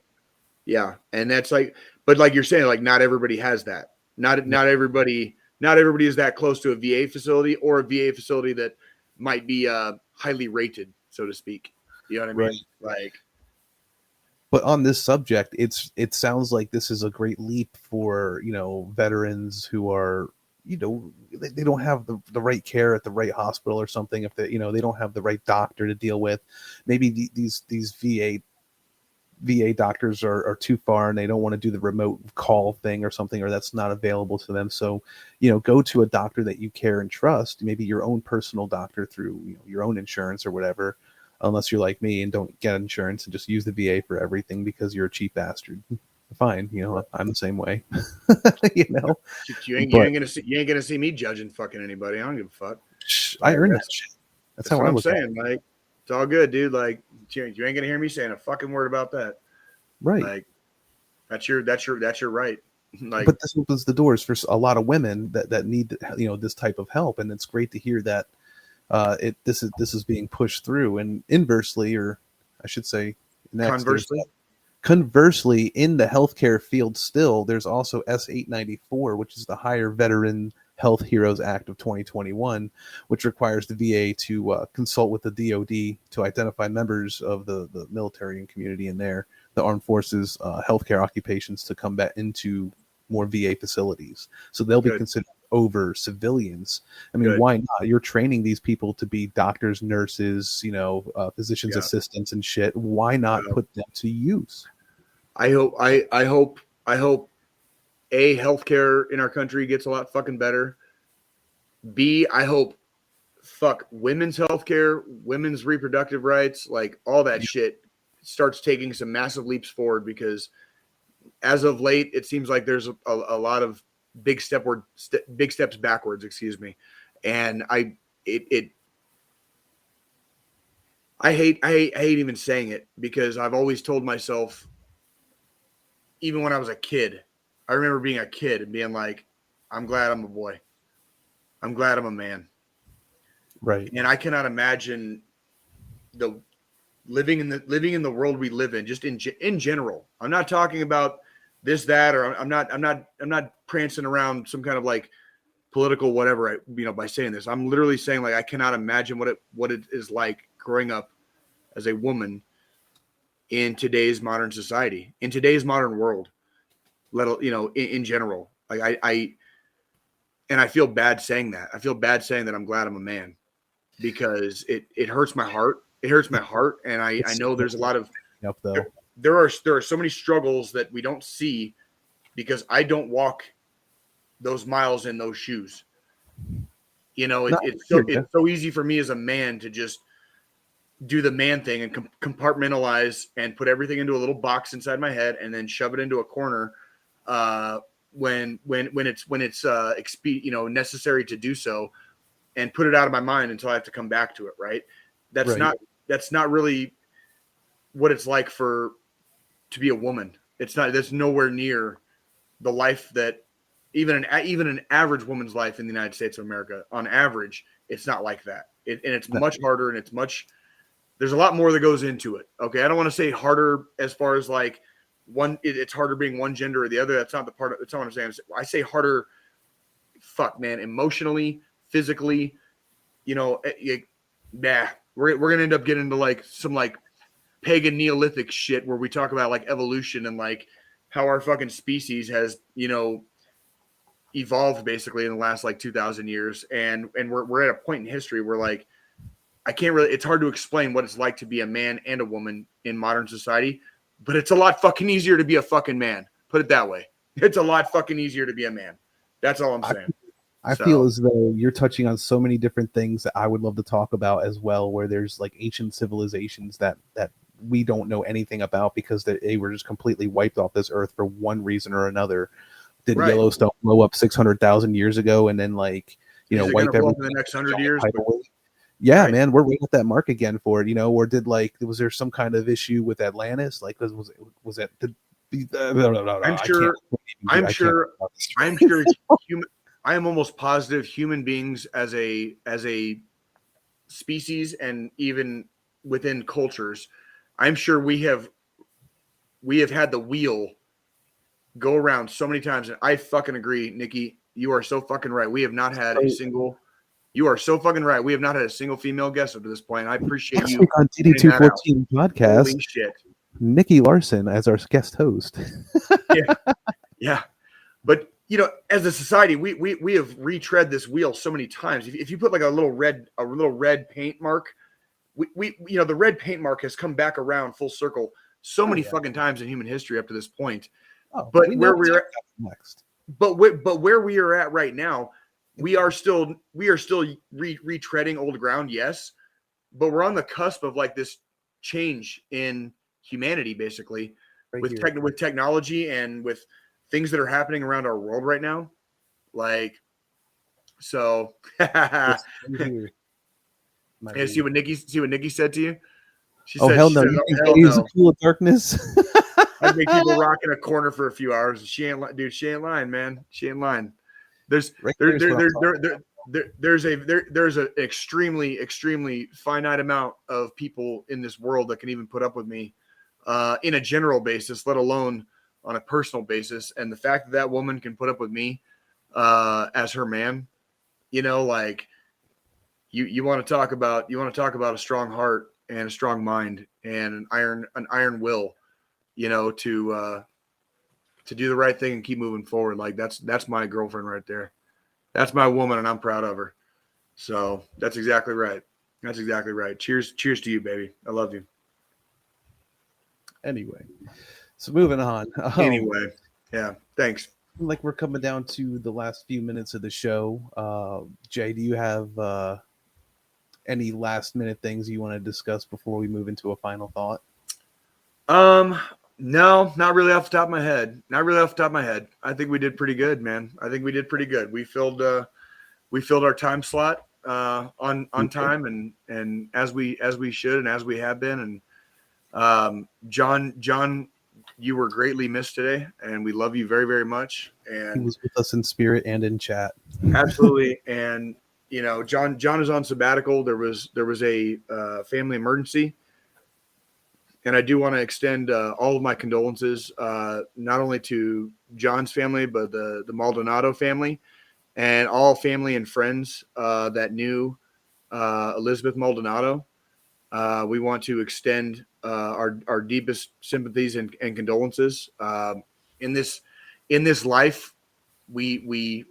yeah, and that's like, but like you're saying, like not everybody has that. Not everybody is that close to a VA facility or a VA facility that might be highly rated, so to speak. You know what I mean? Like. But on this subject, it sounds like this is a great leap for veterans who are they don't have the right care at the right hospital or something. If they don't have the right doctor to deal with, maybe these VA doctors are too far and they don't want to do the remote call thing or something, or that's not available to them. So go to a doctor that you care and trust, maybe your own personal doctor through your own insurance or whatever. Unless you're like me and don't get insurance and just use the VA for everything because you're a cheap bastard. Fine, I'm the same way. You ain't gonna see me judging fucking anybody. I don't give a fuck. I earned that shit. That's how I'm saying. Like, it's all good, dude. Like, you ain't gonna hear me saying a fucking word about that. Right. Like, that's your right. Like, but this opens the doors for a lot of women that need this type of help, and it's great to hear that. This is being pushed through, and inversely, or I should say, conversely, in the healthcare field, still there's also S894, which is the Higher Veteran Health Heroes Act of 2021, which requires the VA to consult with the DoD to identify members of the military and community in the armed forces healthcare occupations to come back into more VA facilities. So they'll be considered over civilians. I mean, why not? You're training these people to be doctors, nurses, physicians assistants and shit. Why not put them to use? I hope A, healthcare in our country gets a lot fucking better. B, I hope women's healthcare, women's reproductive rights, like all that shit starts taking some massive leaps forward, because as of late, it seems like there's a lot of big steps backwards, excuse me. And I hate even saying it, because I've always told myself, even when I was a kid, I remember being a kid and being like, I'm glad I'm a boy. I'm glad I'm a man. Right. And I cannot imagine living in the world we live in, just in general. I'm not talking about this, that, or I'm not prancing around some kind of like political whatever, by saying this. I'm literally saying, like, I cannot imagine what it is like growing up as a woman in today's modern society, in today's modern world, in general. Like I feel bad saying that. I feel bad saying that I'm glad I'm a man, because it hurts my heart. It hurts my heart. And I know there's a lot of, there are so many struggles that we don't see, because I don't walk those miles in those shoes. You know, No, it's so easy for me as a man to just do the man thing and compartmentalize and put everything into a little box inside my head and then shove it into a corner when it's necessary to do so, and put it out of my mind until I have to come back to it. Right. That's not really what it's like to be a woman. That's nowhere near the life that even an average woman's life in the United States of America, on average, it's not like that. And it's much harder, and there's a lot more that goes into it. Okay. I don't want to say harder as far as like it's harder being one gender or the other. That's not what I'm saying. I say harder, man, emotionally, physically, we're going to end up getting into like some like pagan Neolithic shit where we talk about like evolution and like how our fucking species has, evolved basically in the last like 2,000 years. And we're at a point in history where like, it's hard to explain what it's like to be a man and a woman in modern society, but it's a lot fucking easier to be a fucking man. Put it that way. It's a lot fucking easier to be a man. That's all I'm saying. I feel as though you're touching on so many different things that I would love to talk about as well, where there's like ancient civilizations that we don't know anything about because they were just completely wiped off this earth for one reason or another. Did Yellowstone blow up 600,000 years ago and then like, wipe everything in the next 100 years? Yeah, right. Man, we're right at that mark again for it, or was there some kind of issue with Atlantis? Like, was it I'm sure I am almost positive human beings as a species and even within cultures, I'm sure we have had the wheel go around so many times. And I fucking agree, Nikki. You are so fucking right. We have not had you are so fucking right. We have not had a single female guest up to this point. I appreciate next you. Week on DD214 podcast. Holy shit. Nikki Larson as our guest host. Yeah. But as a society, we have retread this wheel so many times. If you put like a little red paint mark, we the red paint mark has come back around full circle so many fucking times in human history up to this point. But where we are next, but where we are at right now, we are still retreading old ground, yes, but we're on the cusp of like this change in humanity, basically, with technology and with things that are happening around our world right now. Like, so see what Nikki said to you? She said, hell no. You think Katie's a pool of darkness? I'd make people rock in a corner for a few hours. She ain't lying, man. She ain't lying. There's an extremely finite amount of people in this world that can even put up with me in a general basis, let alone on a personal basis. And the fact that woman can put up with me as her man, like you want to talk about a strong heart and a strong mind and an iron will, to do the right thing and keep moving forward. Like that's my girlfriend right there. That's my woman, and I'm proud of her. So that's exactly right. That's exactly right. Cheers to you, baby. I love you. Anyway, so moving on. Anyway, yeah. Thanks. Like we're coming down to the last few minutes of the show. Jay, do you have any last minute things you want to discuss before we move into a final thought? No, not really off the top of my head. I think we did pretty good, man. I think we did pretty good. We filled our time slot on time and as we should and as we have been. And John, you were greatly missed today, and we love you very, very much. And he was with us in spirit and in chat. Absolutely. And John is on sabbatical. There was a family emergency. And I do want to extend all of my condolences, not only to John's family, but the Maldonado family and all family and friends that knew Elizabeth Maldonado. We want to extend our deepest sympathies and condolences. In this life, we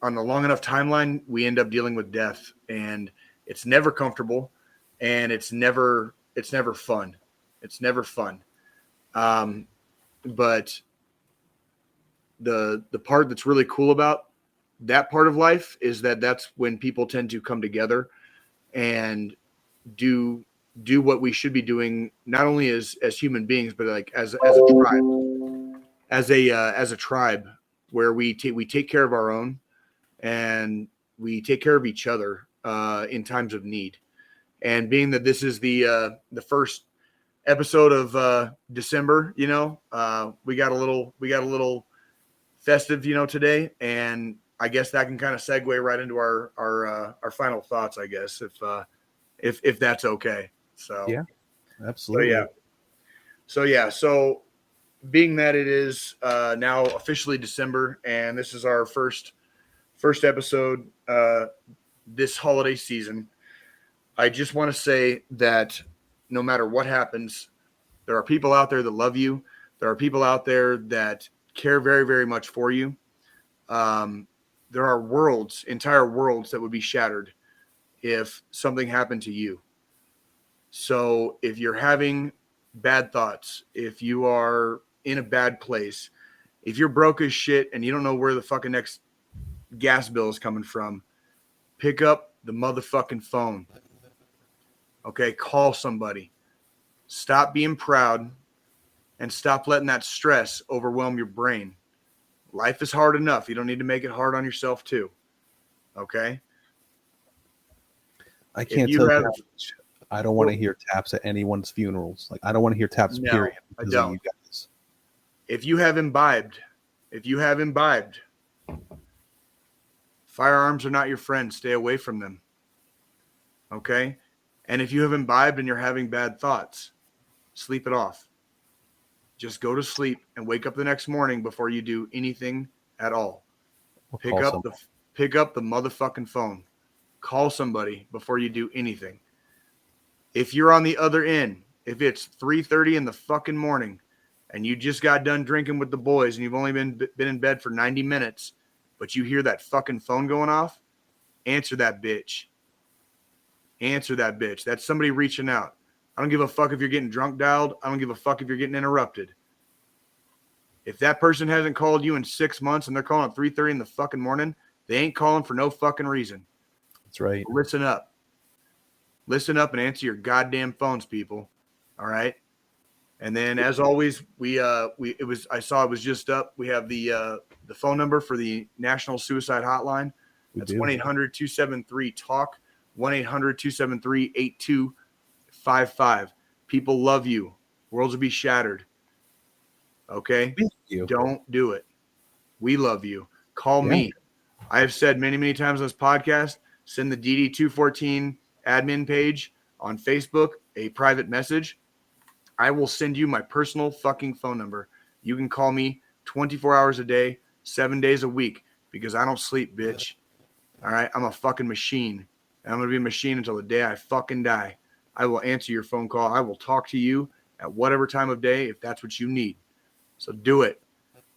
on a long enough timeline, we end up dealing with death, and it's never comfortable, and it's never fun. It's never fun. But the part that's really cool about that part of life is that's when people tend to come together and do what we should be doing, not only as human beings, but like as a tribe, as a tribe, where we take care of our own and we take care of each other in times of need. And being that this is the first episode of December, we got a little festive, today, and I guess that can kind of segue right into our final thoughts, I guess, if that's okay. So yeah, absolutely. So being that it is now officially December, and this is our first episode this holiday season, I just want to say that no matter what happens, there are people out there that love you. There are people out there that care very, very much for you. There are entire worlds that would be shattered if something happened to you. So if you're having bad thoughts, if you are in a bad place, if you're broke as shit and you don't know where the fucking next gas bill is coming from, pick up the motherfucking phone. Okay, call somebody. Stop being proud and stop letting that stress overwhelm your brain. Life is hard enough. You don't need to make it hard on yourself too. Okay? I can't tell you how much I don't want to hear taps at anyone's funerals. Like, I don't want to hear taps, period. I don't. You guys. If you have imbibed, firearms are not your friend. Stay away from them. Okay? And if you have imbibed and you're having bad thoughts, sleep it off. Just go to sleep and wake up the next morning before you do anything at all. Pick up the motherfucking phone. Call somebody before you do anything. If you're on the other end, if it's 3:30 in the fucking morning and you just got done drinking with the boys and you've only been in bed for 90 minutes, but you hear that fucking phone going off, answer that bitch. Answer that bitch. That's somebody reaching out. I don't give a fuck if you're getting drunk dialed. I don't give a fuck if you're getting interrupted. If that person hasn't called you in 6 months and they're calling at 3:30 in the fucking morning, they ain't calling for no fucking reason. That's right. Listen up. Listen up and answer your goddamn phones, people. All right. And then, as always, I saw it was just up. We have the phone number for the National Suicide Hotline. That's 1-800-273-TALK. 1-800-273-8255. People love you. Worlds will be shattered. Okay? Don't do it. We love you. Call me. I have said many, many times on this podcast, send the DD214 admin page on Facebook a private message. I will send you my personal fucking phone number. You can call me 24 hours a day, 7 days a week, because I don't sleep, bitch. All right? I'm a fucking machine. And I'm going to be a machine until the day I fucking die. I will answer your phone call. I will talk to you at whatever time of day if that's what you need. So do it.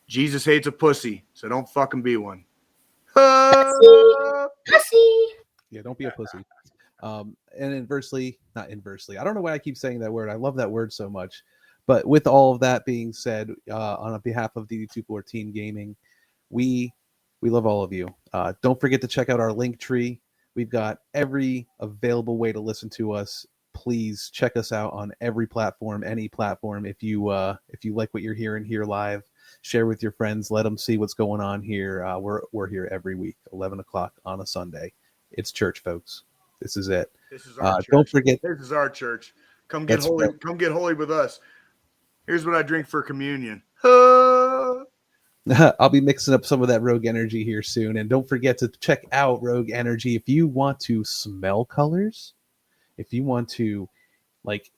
Jesus hates a pussy, so don't fucking be one. Pussy. Yeah, don't be a pussy. And not inversely. I don't know why I keep saying that word. I love that word so much. But with all of that being said, on behalf of DD214 Gaming, we love all of you. Don't forget to check out our link tree. We've got every available way to listen to us. Please check us out on every platform, any platform. If you like what you're hearing here live, share with your friends. Let them see what's going on here. We're here every week, 11 o'clock on a Sunday. It's church, folks. This is it. This is our church. Don't forget. This is our church. Come get holy. Right. Come get holy with us. Here's what I drink for communion. I'll be mixing up some of that Rogue Energy here soon. And don't forget to check out Rogue Energy. If you want to smell colors, if you want to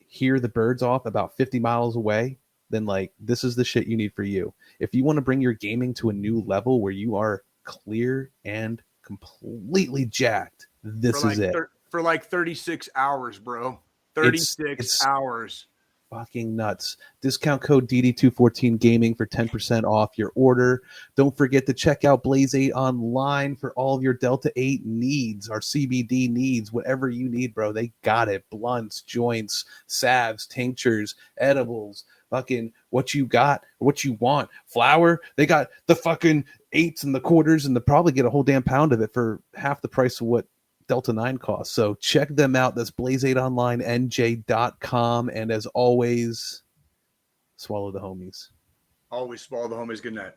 hear the birds off about 50 miles away, then this is the shit you need for you. If you want to bring your gaming to a new level where you are clear and completely jacked, this is it. For 36 hours, bro. 36 hours. fucking nuts. Discount code DD214 Gaming for 10% off your order. Don't forget to check out Blaze 8 online for all of your Delta 8 needs, our CBD needs, whatever you need, bro. They got it. Blunts, joints, salves, tinctures, edibles, fucking what you got, what you want. Flour, they got the fucking 8s and the quarters, and they'll probably get a whole damn pound of it for half the price of what Delta 9 costs. So check them out. That's blaze8onlinenj.com. And as always, swallow the homies. Always swallow the homies. Good night.